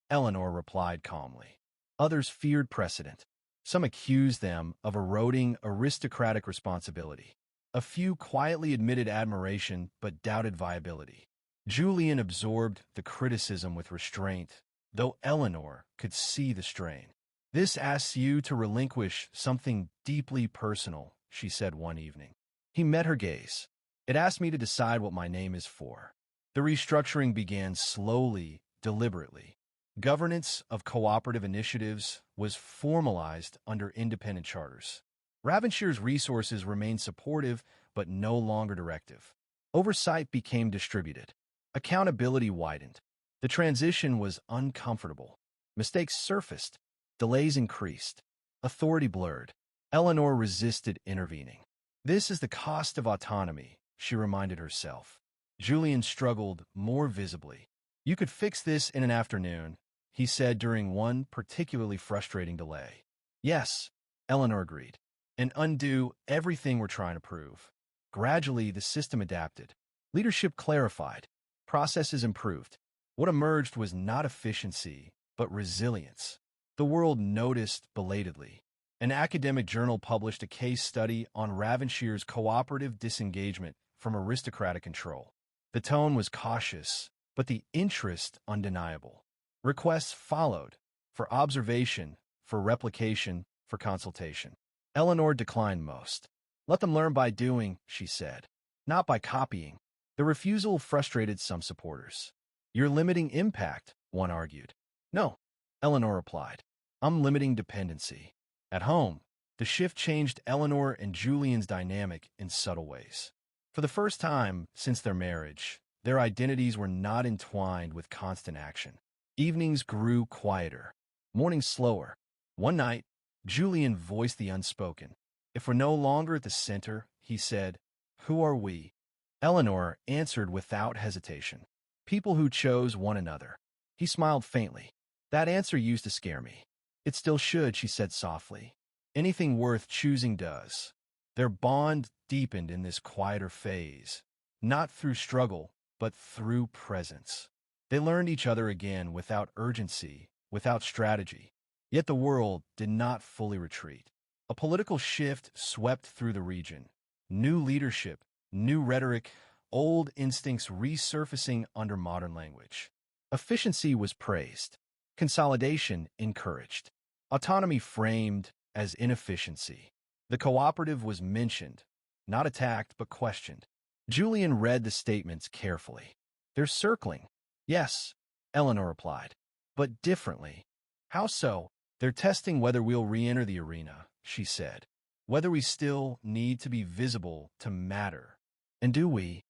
Eleanor replied calmly. Others feared precedent. Some accused them of eroding aristocratic responsibility. A few quietly admitted admiration but doubted viability. Julian absorbed the criticism with restraint, though Eleanor could see the strain. "This asks you to relinquish something deeply personal," she said one evening. He met her gaze. "It asked me to decide what my name is for." The restructuring began slowly, deliberately. Governance of cooperative initiatives was formalized under independent charters. Ravenshire's resources remained supportive but no longer directive. Oversight became distributed. Accountability widened. The transition was uncomfortable. Mistakes surfaced. Delays increased. Authority blurred. Eleanor resisted intervening. "This is the cost of autonomy," she reminded herself. Julian struggled more visibly. "You could fix this in an afternoon," he said during one particularly frustrating delay. "Yes," Eleanor agreed, "and undo everything we're trying to prove." Gradually, the system adapted. Leadership clarified. Processes improved. What emerged was not efficiency, but resilience. The world noticed belatedly. An academic journal published a case study on Ravenshire's cooperative disengagement from aristocratic control. The tone was cautious, but the interest undeniable. Requests followed, for observation, for replication, for consultation. Eleanor declined most. "Let them learn by doing," she said, "not by copying." The refusal frustrated some supporters. "You're limiting impact," one argued. "No," Eleanor replied. "I'm limiting dependency." At home, the shift changed Eleanor and Julian's dynamic in subtle ways. For the first time since their marriage, their identities were not entwined with constant action. Evenings grew quieter, mornings slower. One night, Julian voiced the unspoken. "If we're no longer at the center," he said, "who are we?" Eleanor answered without hesitation. "People who chose one another." He smiled faintly. "That answer used to scare me." "It still should," she said softly. "Anything worth choosing does." Their bond deepened in this quieter phase, not through struggle, but through presence. They learned each other again without urgency, without strategy. Yet the world did not fully retreat. A political shift swept through the region. New leadership, new rhetoric, old instincts resurfacing under modern language. Efficiency was praised. Consolidation encouraged. Autonomy framed as inefficiency. The cooperative was mentioned, not attacked but questioned. Julian read the statements carefully. "They're circling." "Yes," Eleanor replied, "but differently." "How so?" "They're testing whether we'll re-enter the arena," she said. "Whether we still need to be visible to matter." "And do we?"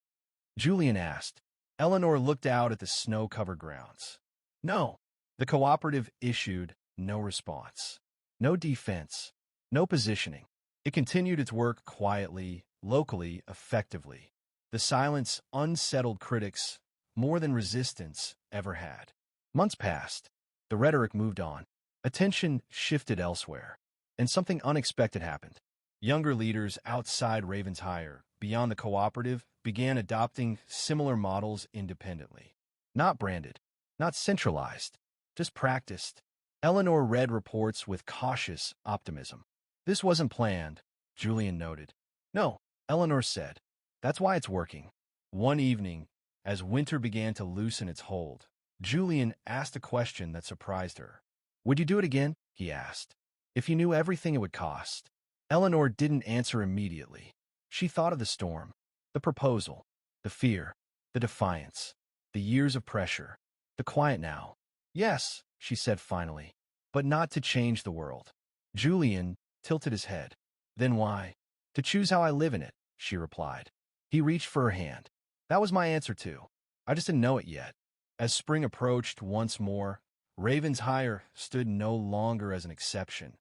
Julian asked. Eleanor looked out at the snow-covered grounds. "No." The cooperative issued no response. No defense. No positioning. It continued its work quietly, locally, effectively. The silence unsettled critics more than resistance ever had. Months passed. The rhetoric moved on. Attention shifted elsewhere. And something unexpected happened. Younger leaders outside Ravenshire, beyond the cooperative, began adopting similar models independently. Not branded, not centralized, just practiced. Eleanor read reports with cautious optimism. This wasn't planned, Julian noted. No, Eleanor said. That's why it's working. One evening, as winter began to loosen its hold, Julian asked a question that surprised her. Would you do it again? He asked. If you knew everything it would cost. Eleanor didn't answer immediately. She thought of the storm, the proposal, the fear, the defiance, the years of pressure, the quiet now. Yes, she said finally, but not to change the world. Julian tilted his head. Then why? To choose how I live in it, she replied. He reached for her hand. That was my answer too. I just didn't know it yet. As spring approached once more, Ravenshire stood no longer as an exception,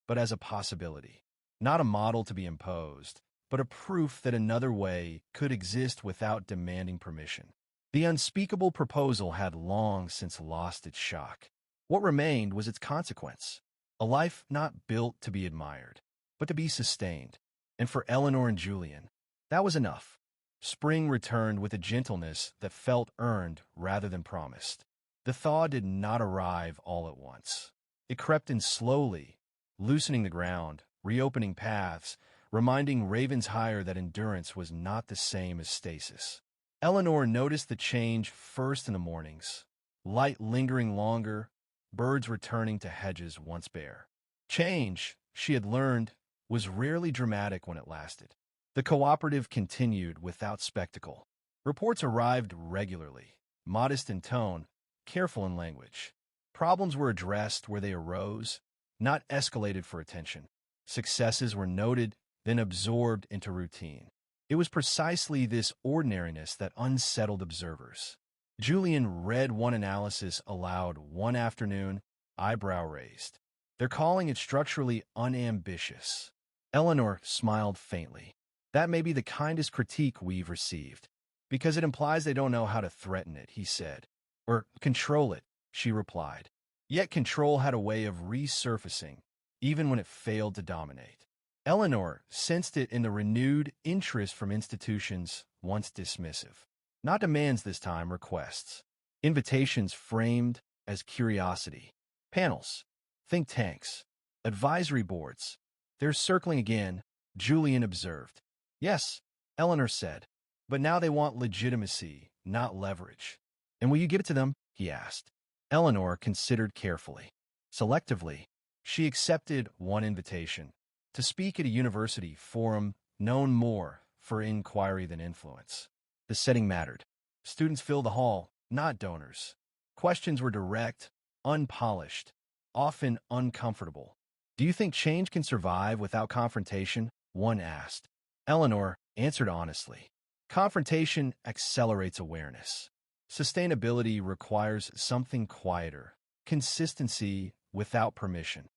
but as a possibility. Not a model to be imposed, but a proof that another way could exist without demanding permission. The unspeakable proposal had long since lost its shock. What remained was its consequence. A life not built to be admired, but to be sustained. And for Eleanor and Julian, that was enough. Spring returned with a gentleness that felt earned rather than promised. The thaw did not arrive all at once. It crept in slowly, loosening the ground, reopening paths, reminding Ravenshire that endurance was not the same as stasis. Eleanor noticed the change first in the mornings, light lingering longer, birds returning to hedges once bare. Change, she had learned, was rarely dramatic when it lasted. The cooperative continued without spectacle. Reports arrived regularly, modest in tone, careful in language. Problems were addressed where they arose, not escalated for attention. Successes were noted, then absorbed into routine. It was precisely this ordinariness that unsettled observers. Julian read one analysis aloud one afternoon, eyebrow raised. They're calling it structurally unambitious. Eleanor smiled faintly. That may be the kindest critique we've received, because it implies they don't know how to threaten it, he said. Or control it, she replied. Yet control had a way of resurfacing, even when it failed to dominate. Eleanor sensed it in the renewed interest from institutions once dismissive. Not demands this time, requests. Invitations framed as curiosity. Panels, think tanks, advisory boards. They're circling again, Julian observed. Yes, Eleanor said, but now they want legitimacy, not leverage. And will you give it to them? He asked. Eleanor considered carefully. Selectively, she accepted one invitation to speak at a university forum known more for inquiry than influence. The setting mattered. Students filled the hall, not donors. Questions were direct, unpolished, often uncomfortable. Do you think change can survive without confrontation? One asked. Eleanor answered honestly. Confrontation accelerates awareness. Sustainability requires something quieter, consistency without permission.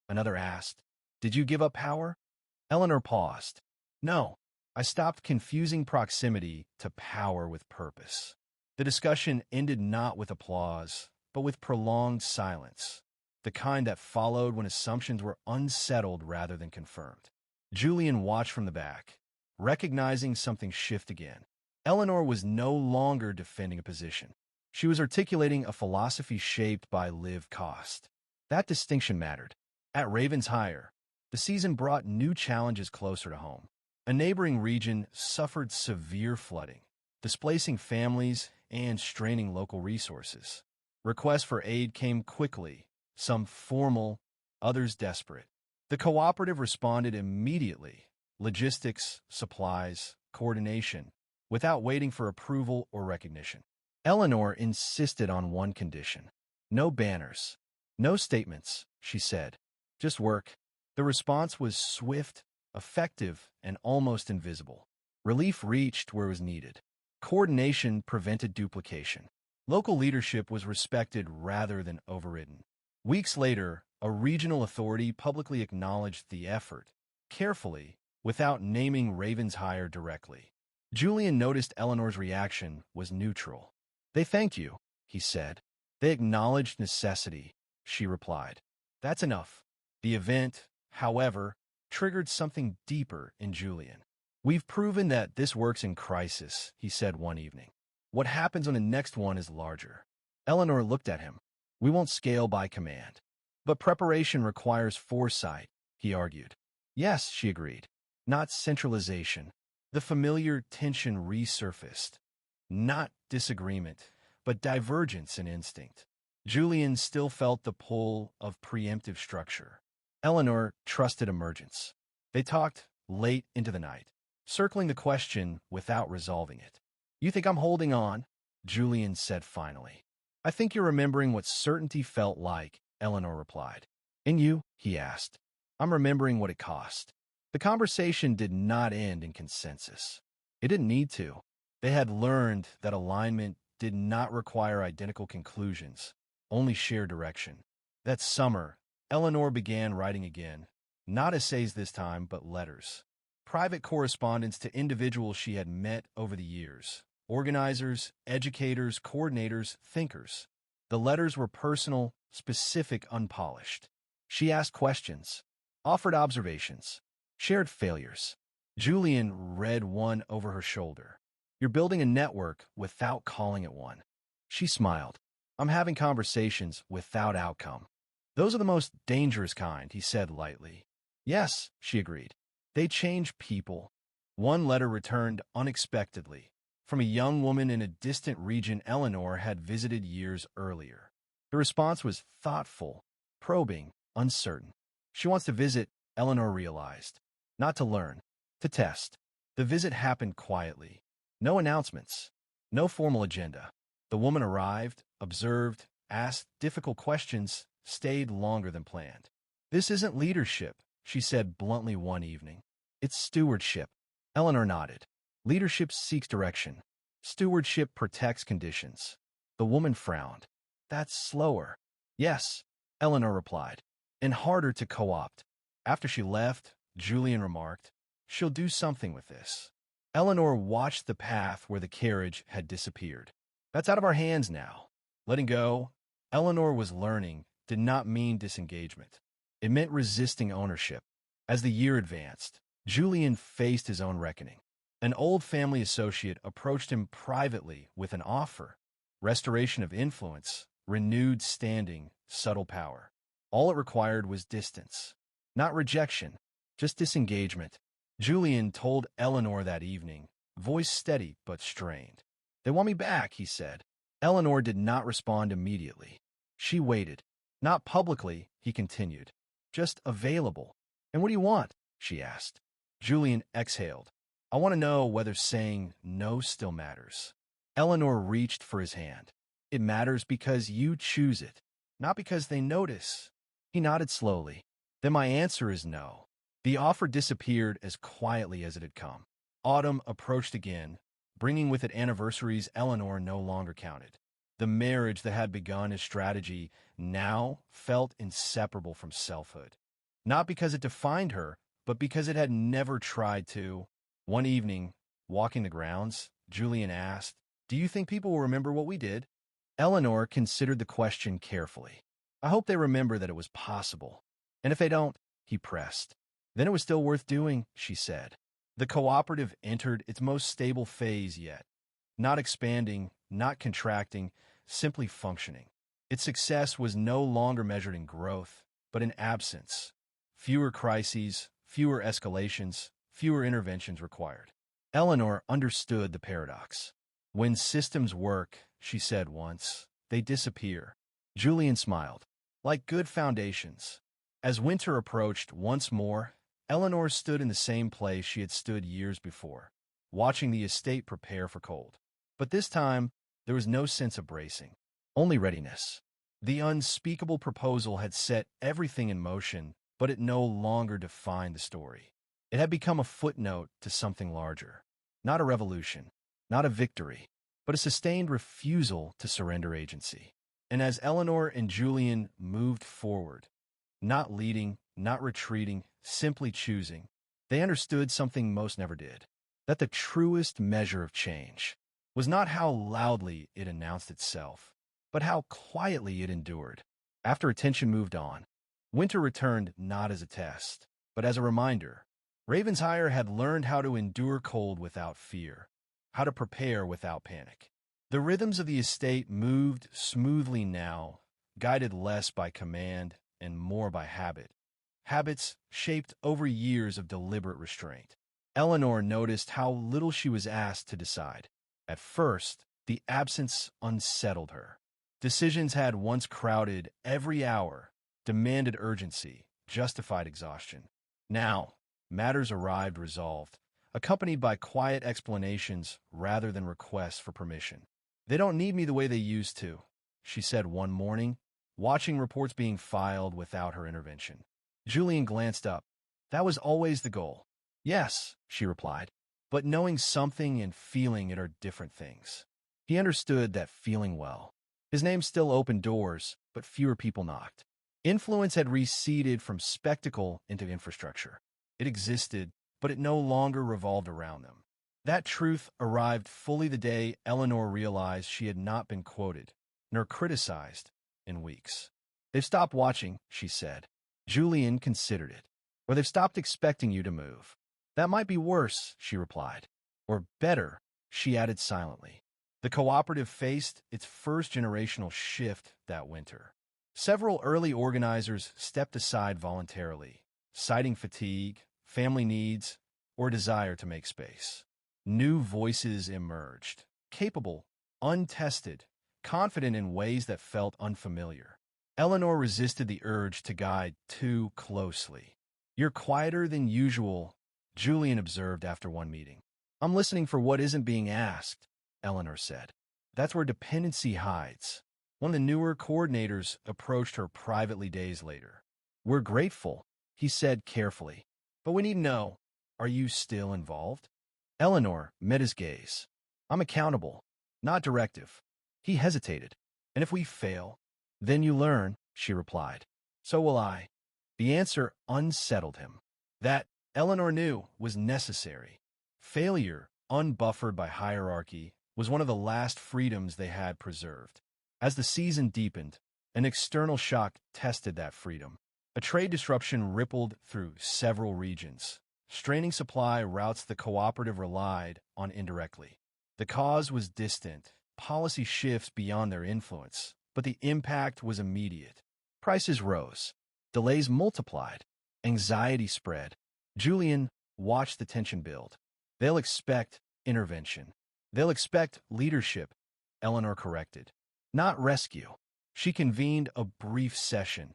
Another asked, Did you give up power? Eleanor paused. No, I stopped confusing proximity to power with purpose. The discussion ended not with applause, but with prolonged silence, the kind that followed when assumptions were unsettled rather than confirmed. Julian watched from the back, recognizing something shift again. Eleanor was no longer defending a position. She was articulating a philosophy shaped by lived cost. That distinction mattered. At Ravenshire, the season brought new challenges closer to home. A neighboring region suffered severe flooding, displacing families and straining local resources. Requests for aid came quickly, some formal, others desperate. The cooperative responded immediately. Logistics, supplies, coordination, without waiting for approval or recognition. Eleanor insisted on one condition. No banners, no statements, she said. Just work. The response was swift, effective, and almost invisible. Relief reached where it was needed. Coordination prevented duplication. Local leadership was respected rather than overridden. Weeks later, a regional authority publicly acknowledged the effort, carefully, without naming Ravenshire directly. Julian noticed Eleanor's reaction was neutral. "They thanked you," he said. "They acknowledged necessity," she replied. "That's enough." The event, however, triggered something deeper in Julian. "We've proven that this works in crisis," he said one evening. "What happens when the next one is larger?" Eleanor looked at him. "We won't scale by command. But preparation requires foresight," he argued. "Yes," she agreed. "Not centralization." The familiar tension resurfaced. Not disagreement, but divergence in instinct. Julian still felt the pull of preemptive structure. Eleanor trusted emergence. They talked late into the night, circling the question without resolving it. "You think I'm holding on?" Julian said finally. "I think you're remembering what certainty felt like," Eleanor replied. "And you?" he asked. "I'm remembering what it cost." The conversation did not end in consensus. It didn't need to. They had learned that alignment did not require identical conclusions, only shared direction. That summer, Eleanor began writing again, not essays this time, but letters. Private correspondence to individuals she had met over the years. Organizers, educators, coordinators, thinkers. The letters were personal, specific, unpolished. She asked questions, offered observations, shared failures. Julian read one over her shoulder. "You're building a network without calling it one." She smiled. "I'm having conversations without outcome." "Those are the most dangerous kind," he said lightly. "Yes," she agreed. "They change people." One letter returned unexpectedly, from a young woman in a distant region Eleanor had visited years earlier. The response was thoughtful, probing, uncertain. She wants to visit, Eleanor realized. Not to learn, to test. The visit happened quietly. No announcements, no formal agenda. The woman arrived, observed, asked difficult questions, stayed longer than planned. "This isn't leadership," she said bluntly one evening. "It's stewardship." Eleanor nodded. "Leadership seeks direction. Stewardship protects conditions." The woman frowned. "That's slower." "Yes," Eleanor replied, "and harder to co-opt." After she left, Julian remarked, "She'll do something with this." Eleanor watched the path where the carriage had disappeared. "That's out of our hands now." Letting go, Eleanor was learning, did not mean disengagement. It meant resisting ownership. As the year advanced, Julian faced his own reckoning. An old family associate approached him privately with an offer. Restoration of influence, renewed standing, subtle power. All it required was distance. Not rejection, just disengagement. Julian told Eleanor that evening, voice steady but strained. "They want me back," he said. Eleanor did not respond immediately. She waited. "Not publicly," he continued. "Just available." "And what do you want?" she asked. Julian exhaled. "I want to know whether saying no still matters." Eleanor reached for his hand. "It matters because you choose it, not because they notice." He nodded slowly. "Then my answer is no." The offer disappeared as quietly as it had come. Autumn approached again, bringing with it anniversaries Eleanor no longer counted. The marriage that had begun as strategy now felt inseparable from selfhood. Not because it defined her, but because it had never tried to. One evening, walking the grounds, Julian asked, "Do you think people will remember what we did?" Eleanor considered the question carefully. "I hope they remember that it was possible. And if they don't," he pressed. "Then it was still worth doing," she said. The cooperative entered its most stable phase yet. Not expanding, not contracting, simply functioning. Its success was no longer measured in growth, but in absence. Fewer crises, fewer escalations, fewer interventions required. Eleanor understood the paradox. "When systems work," she said once, "they disappear." Julian smiled. "Like good foundations." As winter approached once more, Eleanor stood in the same place she had stood years before, watching the estate prepare for cold. But this time, there was no sense of bracing, only readiness. The unspeakable proposal had set everything in motion, but it no longer defined the story. It had become a footnote to something larger. Not a revolution, not a victory, but a sustained refusal to surrender agency. And as Eleanor and Julian moved forward, not leading, not retreating, simply choosing, They understood something most never did, that the truest measure of change was not how loudly it announced itself, but how quietly it endured. After attention moved on, winter returned not as a test, but as a reminder. Ravensire had learned how to endure cold without fear, how to prepare without panic. The rhythms of the estate moved smoothly now, guided less by command and more by habit. Habits shaped over years of deliberate restraint. Eleanor noticed how little she was asked to decide. At first, the absence unsettled her. Decisions had once crowded every hour, demanded urgency, justified exhaustion. Now, matters arrived resolved, accompanied by quiet explanations rather than requests for permission. "They don't need me the way they used to," she said one morning, watching reports being filed without her intervention. Julian glanced up. "That was always the goal." "Yes," she replied, "but knowing something and feeling it are different things." He understood that feeling well. His name still opened doors, but fewer people knocked. Influence had receded from spectacle into infrastructure. It existed, but it no longer revolved around them. That truth arrived fully the day Eleanor realized she had not been quoted, nor criticized, in weeks. "They've stopped watching," she said. Julian considered it. "Or they've stopped expecting you to move." "That might be worse," she replied. "Or better," she added silently. The cooperative faced its first generational shift that winter. Several early organizers stepped aside voluntarily, citing fatigue, family needs, or desire to make space. New voices emerged, capable, untested, confident in ways that felt unfamiliar. Eleanor resisted the urge to guide too closely. "You're quieter than usual," Julian observed after one meeting. "I'm listening for what isn't being asked," Eleanor said. "That's where dependency hides." One of the newer coordinators approached her privately days later. "We're grateful," he said carefully, "but we need to know, are you still involved?" Eleanor met his gaze. "I'm accountable, not directive." He hesitated. "And if we fail?" "Then you learn," she replied. "So will I." The answer unsettled him. That, Eleanor knew, was necessary. Failure, unbuffered by hierarchy, was one of the last freedoms they had preserved. As the season deepened, an external shock tested that freedom. A trade disruption rippled through several regions, straining supply routes the cooperative relied on indirectly. The cause was distant, policy shifts beyond their influence, but the impact was immediate. Prices rose, delays multiplied, anxiety spread. Julian watched the tension build. "They'll expect intervention. They'll expect leadership," Eleanor corrected. "Not rescue." She convened a brief session,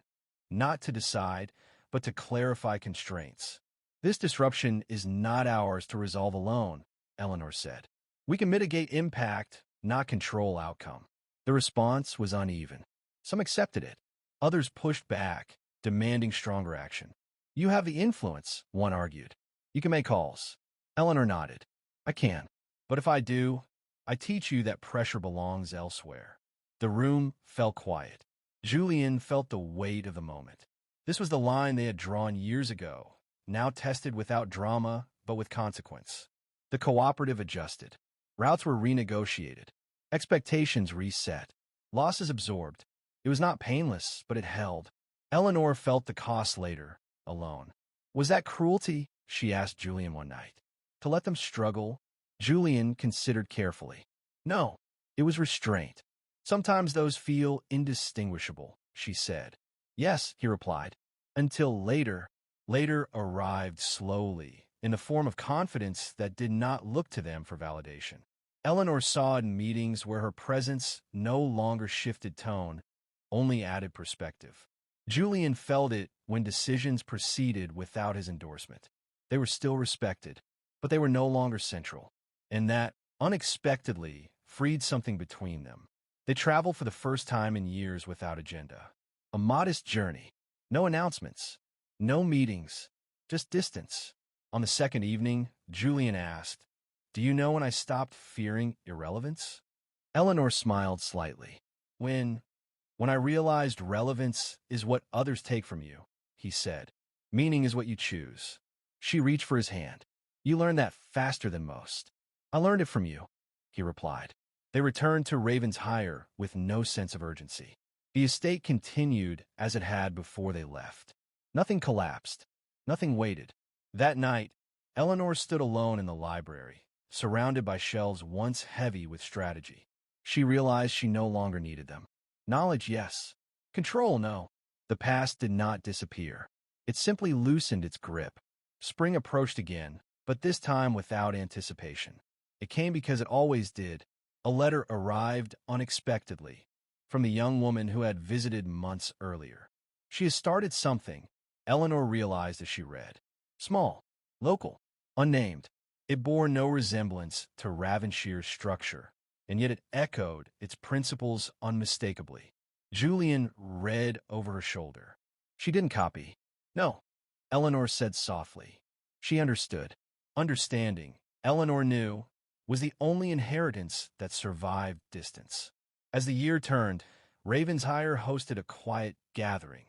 not to decide, but to clarify constraints. "This disruption is not ours to resolve alone," Eleanor said. "We can mitigate impact, not control outcome." The response was uneven. Some accepted it. Others pushed back, demanding stronger action. "You have the influence," one argued. "You can make calls." Eleanor nodded. "I can. But if I do, I teach you that pressure belongs elsewhere." The room fell quiet. Julian felt the weight of the moment. This was the line they had drawn years ago, now tested without drama, but with consequence. The cooperative adjusted. Routes were renegotiated. Expectations reset. Losses absorbed. It was not painless, but it held. Eleanor felt the cost later, alone. "Was that cruelty?" she asked Julian one night. "To let them struggle?" Julian considered carefully. "No, it was restraint. Sometimes those feel indistinguishable," she said. "Yes," he replied, "until later." Later arrived slowly, in the form of confidence that did not look to them for validation. Eleanor saw in meetings where her presence no longer shifted tone, only added perspective. Julian felt it when decisions proceeded without his endorsement. They were still respected, but they were no longer central. And that, unexpectedly, freed something between them. They traveled for the first time in years without agenda. A modest journey. No announcements. No meetings. Just distance. On the second evening, Julian asked, "Do you know when I stopped fearing irrelevance?" Eleanor smiled slightly. When I realized relevance is what others take from you," he said. "Meaning is what you choose." She reached for his hand. You learned that faster than most. I learned it from you, he replied. They returned to Ravenshire with no sense of urgency. The estate continued as it had before they left. Nothing collapsed. Nothing waited. That night, Eleanor stood alone in the library, surrounded by shelves once heavy with strategy. She realized she no longer needed them. Knowledge, yes. Control, no. The past did not disappear. It simply loosened its grip. Spring approached again, but this time without anticipation. It came because it always did. A letter arrived unexpectedly from the young woman who had visited months earlier. She has started something, Eleanor realized as she read. Small, local, unnamed. It bore no resemblance to Ravenshire's structure, and yet it echoed its principles unmistakably. Julian read over her shoulder. She didn't copy. No, Eleanor said softly. She understood. Understanding, Eleanor knew, was the only inheritance that survived distance. As the year turned, Ravensshire hosted a quiet gathering.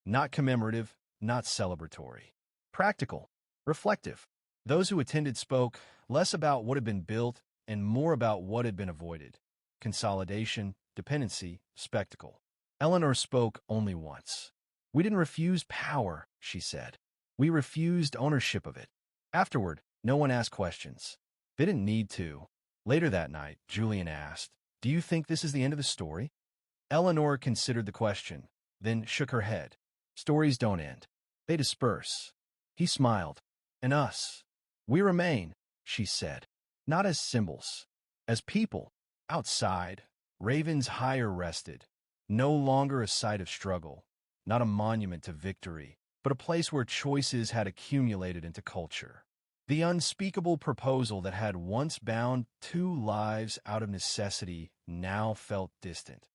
Not commemorative, not celebratory. Practical, reflective. Those who attended spoke less about what had been built and more about what had been avoided. Consolidation, dependency, spectacle. Eleanor spoke only once. We didn't refuse power, she said. We refused ownership of it. Afterward, no one asked questions. They didn't need to. Later that night, Julian asked, Do you think this is the end of the story? Eleanor considered the question, then shook her head. Stories don't end. They disperse. He smiled. And us. We remain, she said. Not as symbols. As people. Outside, Ravensshire rested. No longer a site of struggle. Not a monument to victory, but a place where choices had accumulated into culture. The unspeakable proposal that had once bound 2 lives out of necessity now felt distant.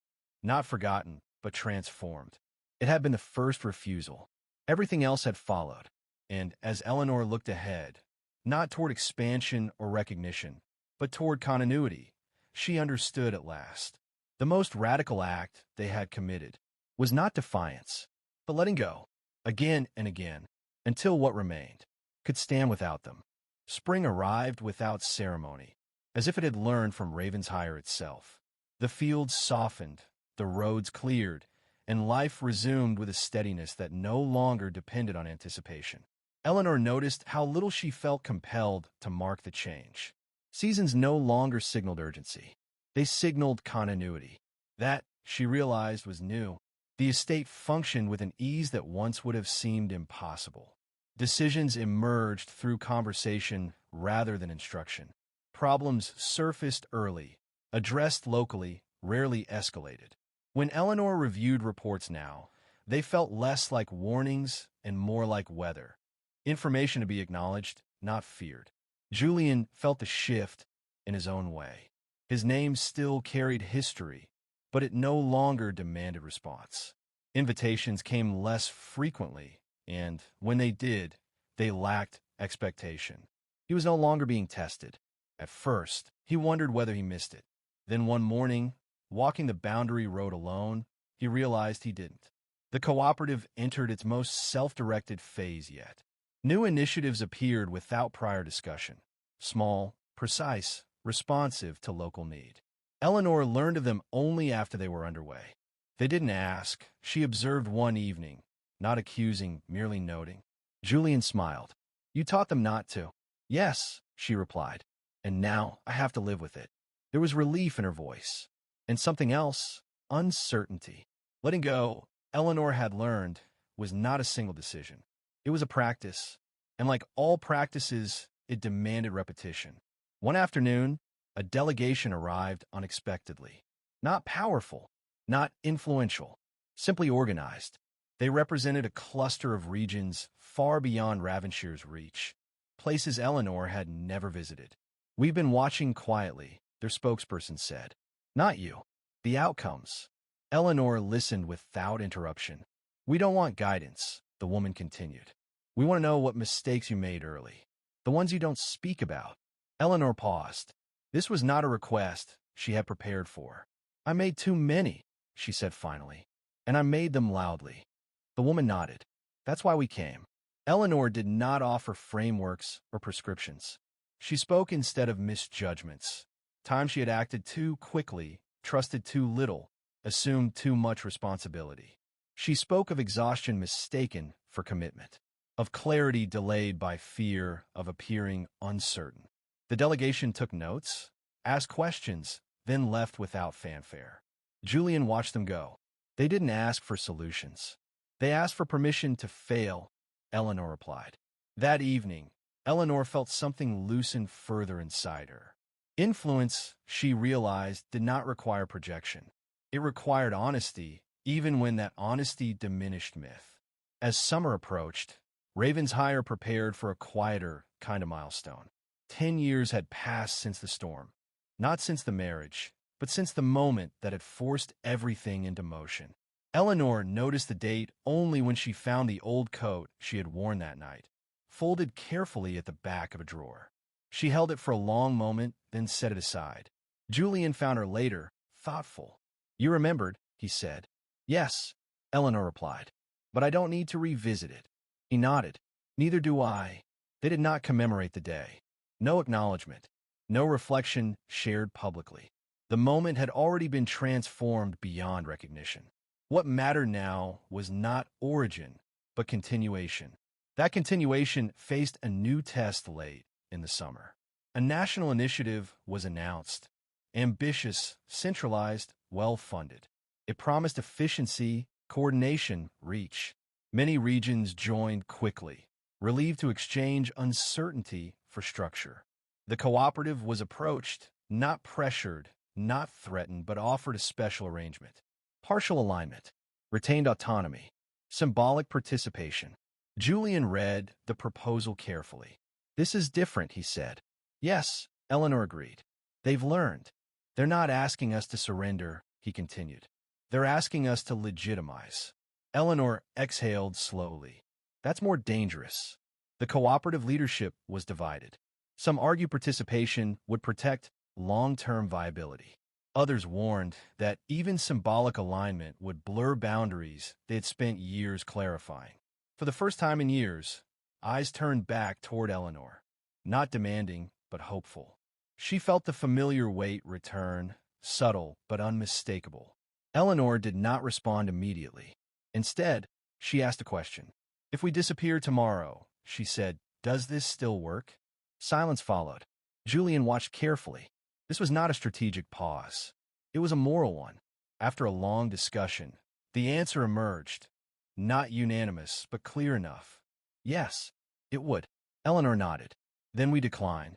Not forgotten, but transformed. It had been the first refusal. Everything else had followed. And as Eleanor looked ahead, not toward expansion or recognition, but toward continuity, she understood at last. The most radical act they had committed was not defiance, but letting go, again and again, until what remained could stand without them. Spring arrived without ceremony, as if it had learned from Ravensshire itself. The fields softened, the roads cleared, and life resumed with a steadiness that no longer depended on anticipation. Eleanor noticed how little she felt compelled to mark the change. Seasons no longer signaled urgency. They signaled continuity. That, she realized, was new. The estate functioned with an ease that once would have seemed impossible. Decisions emerged through conversation rather than instruction. Problems surfaced early, addressed locally, rarely escalated. When Eleanor reviewed reports now, they felt less like warnings and more like weather. Information to be acknowledged, not feared. Julian felt the shift in his own way. His name still carried history, but it no longer demanded response. Invitations came less frequently, and when they did, they lacked expectation. He was no longer being tested. At first, he wondered whether he missed it. Then one morning, walking the boundary road alone, he realized he didn't. The cooperative entered its most self-directed phase yet. New initiatives appeared without prior discussion. Small, precise, responsive to local need. Eleanor learned of them only after they were underway. They didn't ask. She observed one evening, not accusing, merely noting. Julian smiled. You taught them not to. Yes, she replied. And now I have to live with it. There was relief in her voice. And something else, uncertainty. Letting go, Eleanor had learned, was not a single decision. It was a practice. And like all practices, it demanded repetition. One afternoon, a delegation arrived unexpectedly. Not powerful, not influential, simply organized. They represented a cluster of regions far beyond Ravenshire's reach, places Eleanor had never visited. We've been watching quietly, their spokesperson said. Not you. The outcomes. Eleanor listened without interruption. We don't want guidance, the woman continued. We want to know what mistakes you made early. The ones you don't speak about. Eleanor paused. This was not a request she had prepared for. I made too many, she said finally, and I made them loudly. The woman nodded. That's why we came. Eleanor did not offer frameworks or prescriptions. She spoke instead of misjudgments. Times she had acted too quickly, trusted too little, assumed too much responsibility. She spoke of exhaustion mistaken for commitment, of clarity delayed by fear of appearing uncertain. The delegation took notes, asked questions, then left without fanfare. Julian watched them go. They didn't ask for solutions. They asked for permission to fail, Eleanor replied. That evening, Eleanor felt something loosen further inside her. Influence, she realized, did not require projection. It required honesty, even when that honesty diminished myth. As summer approached, Ravenshire prepared for a quieter kind of milestone. 10 years had passed since the storm. Not since the marriage, but since the moment that had forced everything into motion. Eleanor noticed the date only when she found the old coat she had worn that night, folded carefully at the back of a drawer. She held it for a long moment, then set it aside. Julian found her later, thoughtful. "You remembered," he said. "Yes," Eleanor replied, "but I don't need to revisit it." He nodded. "Neither do I." They did not commemorate the day. No acknowledgement. No reflection shared publicly. The moment had already been transformed beyond recognition. What mattered now was not origin, but continuation. That continuation faced a new test late in the summer. A national initiative was announced. Ambitious, centralized, well-funded. It promised efficiency, coordination, reach. Many regions joined quickly, relieved to exchange uncertainty for structure. The cooperative was approached, not pressured, not threatened, but offered a special arrangement. Partial alignment, retained autonomy, symbolic participation. Julian read the proposal carefully. "This is different," he said. "Yes," Eleanor agreed. "They've learned. They're not asking us to surrender," he continued. "They're asking us to legitimize." Eleanor exhaled slowly. "That's more dangerous." The cooperative leadership was divided. Some argued participation would protect long-term viability. Others warned that even symbolic alignment would blur boundaries they had spent years clarifying. For the first time in years, eyes turned back toward Eleanor, not demanding, but hopeful. She felt the familiar weight return, subtle but unmistakable. Eleanor did not respond immediately. Instead, she asked a question. "If we disappear tomorrow," she said, "does this still work?" Silence followed. Julian watched carefully. This was not a strategic pause. It was a moral one. After a long discussion, the answer emerged. Not unanimous, but clear enough. "Yes, it would." Eleanor nodded. "Then we decline."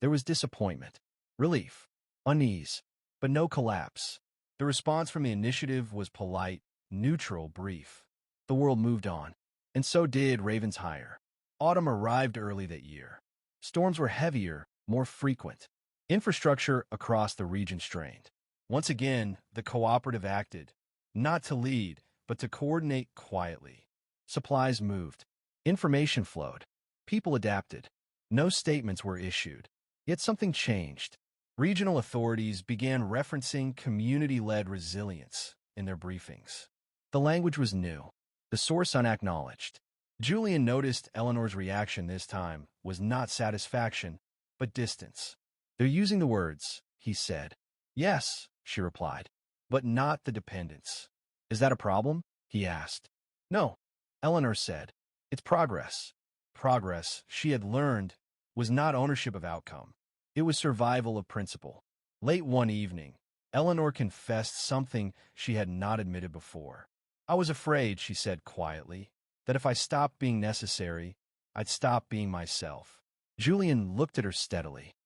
There was disappointment, relief, unease, but no collapse. The response from the initiative was polite, neutral, brief. The world moved on, and so did Ravenshire. Autumn arrived early that year. Storms were heavier, more frequent. Infrastructure across the region strained. Once again, the cooperative acted, not to lead, but to coordinate quietly. Supplies moved. Information flowed. People adapted. No statements were issued. Yet something changed. Regional authorities began referencing community-led resilience in their briefings. The language was new, the source unacknowledged. Julian noticed Eleanor's reaction this time was not satisfaction, but distance. "They're using the words," he said. "Yes," she replied, "but not the dependence." "Is that a problem?" he asked. "No," Eleanor said. "It's progress." Progress, she had learned, was not ownership of outcome. It was survival of principle. Late one evening, Eleanor confessed something she had not admitted before. "I was afraid," she said quietly, "that if I stopped being necessary, I'd stop being myself." Julian looked at her steadily.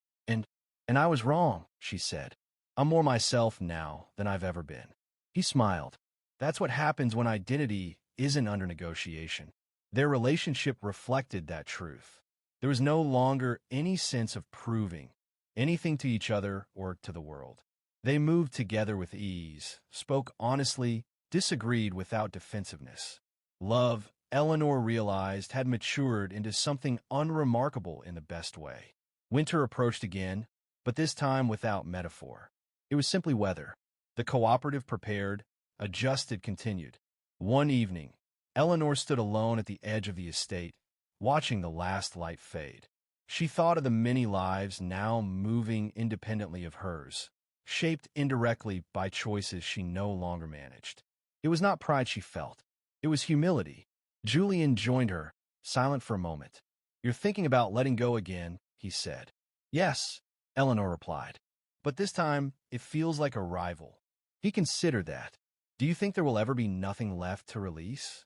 And I was wrong," she said. "I'm more myself now than I've ever been." He smiled. That's what happens when identity isn't under negotiation. Their relationship reflected that truth. There was no longer any sense of proving anything to each other or to the world. They moved together with ease, spoke honestly, disagreed without defensiveness. Love, Eleanor realized, had matured into something unremarkable in the best way. Winter approached again, but this time without metaphor. It was simply weather. The cooperative prepared, adjusted, continued. One evening, Eleanor stood alone at the edge of the estate, watching the last light fade. She thought of the many lives now moving independently of hers, shaped indirectly by choices she no longer managed. It was not pride she felt. It was humility. Julian joined her, silent for a moment. "You're thinking about letting go again," he said. "Yes," Eleanor replied. "But this time, it feels like a rival." He considered that. "Do you think there will ever be nothing left to release?"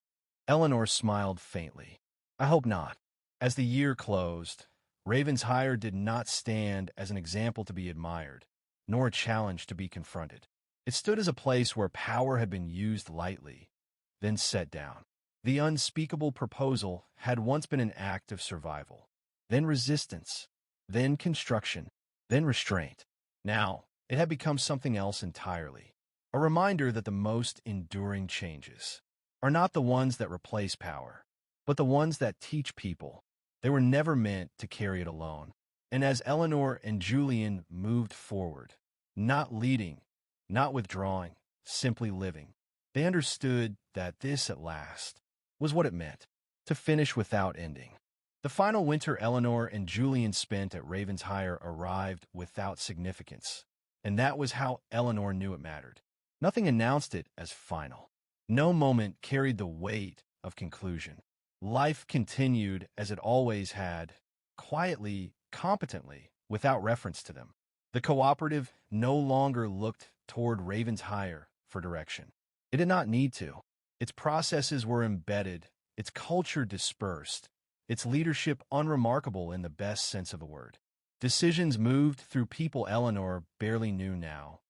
Eleanor smiled faintly. "I hope not." As the year closed, Ravenshire did not stand as an example to be admired, nor a challenge to be confronted. It stood as a place where power had been used lightly, then set down. The unspeakable proposal had once been an act of survival, then resistance, then construction, then restraint. Now, it had become something else entirely. A reminder that the most enduring changes are not the ones that replace power, but the ones that teach people. They were never meant to carry it alone. And as Eleanor and Julian moved forward, not leading, not withdrawing, simply living, they understood that this, at last, was what it meant to finish without ending. The final winter Eleanor and Julian spent at Ravenshire arrived without significance, and that was how Eleanor knew it mattered. Nothing announced it as final. No moment carried the weight of conclusion. Life continued as it always had, quietly, competently, without reference to them. The cooperative no longer looked toward Ravenshire for direction. It did not need to. Its processes were embedded, its culture dispersed, its leadership unremarkable in the best sense of the word. Decisions moved through people Eleanor barely knew now,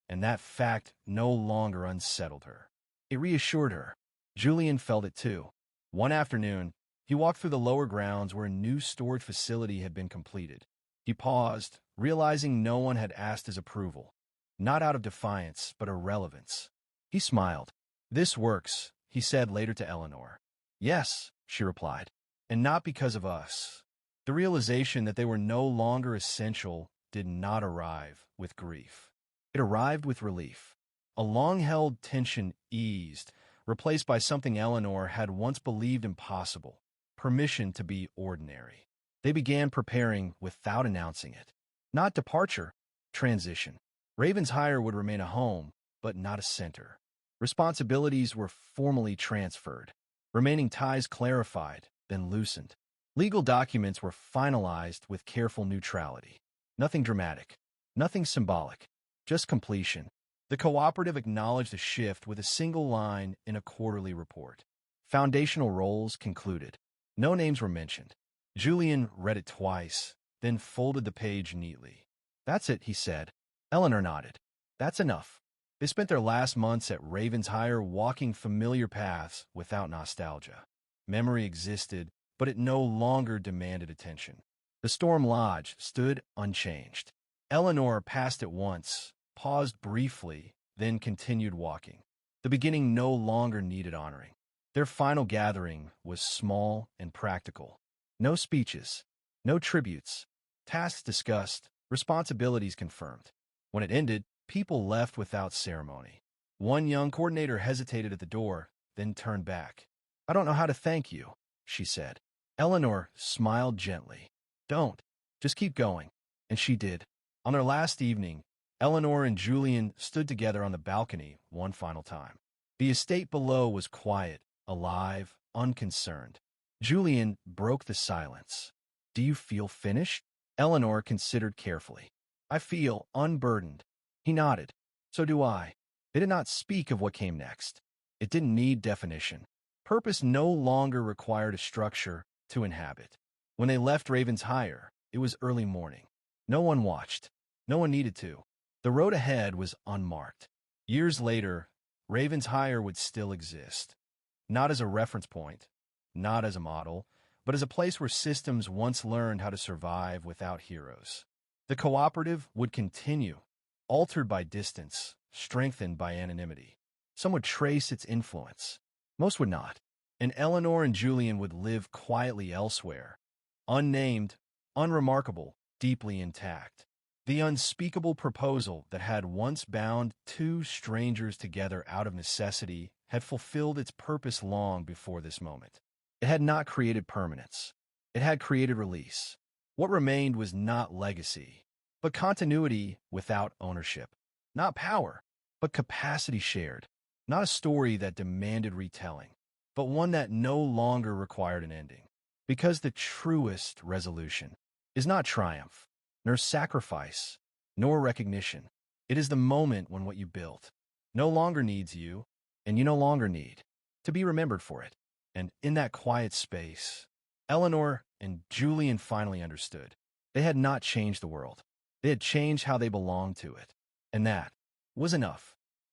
and that fact no longer unsettled her. It reassured her. Julian felt it too. One afternoon, he walked through the lower grounds where a new storage facility had been completed. He paused, realizing no one had asked his approval, not out of defiance, but irrelevance. He smiled. "This works," he said later to Eleanor. "Yes," she replied, "and not because of us." The realization that they were no longer essential did not arrive with grief. It arrived with relief. A long-held tension eased, replaced by something Eleanor had once believed impossible: permission to be ordinary. They began preparing without announcing it. Not departure, transition. Ravenshire would remain a home, but not a center. Responsibilities were formally transferred, remaining ties clarified, then loosened. Legal documents were finalized with careful neutrality. Nothing dramatic, nothing symbolic, just completion. The cooperative acknowledged the shift with a single line in a quarterly report. Foundational roles concluded. No names were mentioned. Julian read it twice, then folded the page neatly. "That's it," he said. Eleanor nodded. "That's enough." They spent their last months at Ravenshire walking familiar paths without nostalgia. Memory existed, but it no longer demanded attention. The Storm Lodge stood unchanged. Eleanor passed it once, paused briefly, then continued walking. The beginning no longer needed honoring. Their final gathering was small and practical. No speeches, no tributes, tasks discussed, responsibilities confirmed. When it ended, people left without ceremony. One young coordinator hesitated at the door, then turned back. "I don't know how to thank you," she said. Eleanor smiled gently. "Don't. Just keep going." And she did. On their last evening, Eleanor and Julian stood together on the balcony one final time. The estate below was quiet, alive, unconcerned. Julian broke the silence. "Do you feel finished?" Eleanor considered carefully. "I feel unburdened." He nodded. "So do I." They did not speak of what came next. It didn't need definition. Purpose no longer required a structure to inhabit. When they left Ravenshire, it was early morning. No one watched. No one needed to. The road ahead was unmarked. Years later, Ravenshire would still exist. Not as a reference point, not as a model, but as a place where systems once learned how to survive without heroes. The cooperative would continue, altered by distance, strengthened by anonymity. Some would trace its influence. Most would not. And Eleanor and Julian would live quietly elsewhere, unnamed, unremarkable, deeply intact. The unspeakable proposal that had once bound two strangers together out of necessity had fulfilled its purpose long before this moment. It had not created permanence. It had created release. What remained was not legacy, but continuity without ownership. Not power, but capacity shared. Not a story that demanded retelling, but one that no longer required an ending. Because the truest resolution is not triumph, nor sacrifice, nor recognition. It is the moment when what you built no longer needs you, and you no longer need to be remembered for it. And in that quiet space, Eleanor and Julian finally understood. They had not changed the world. They had changed how they belonged to it. And that was enough.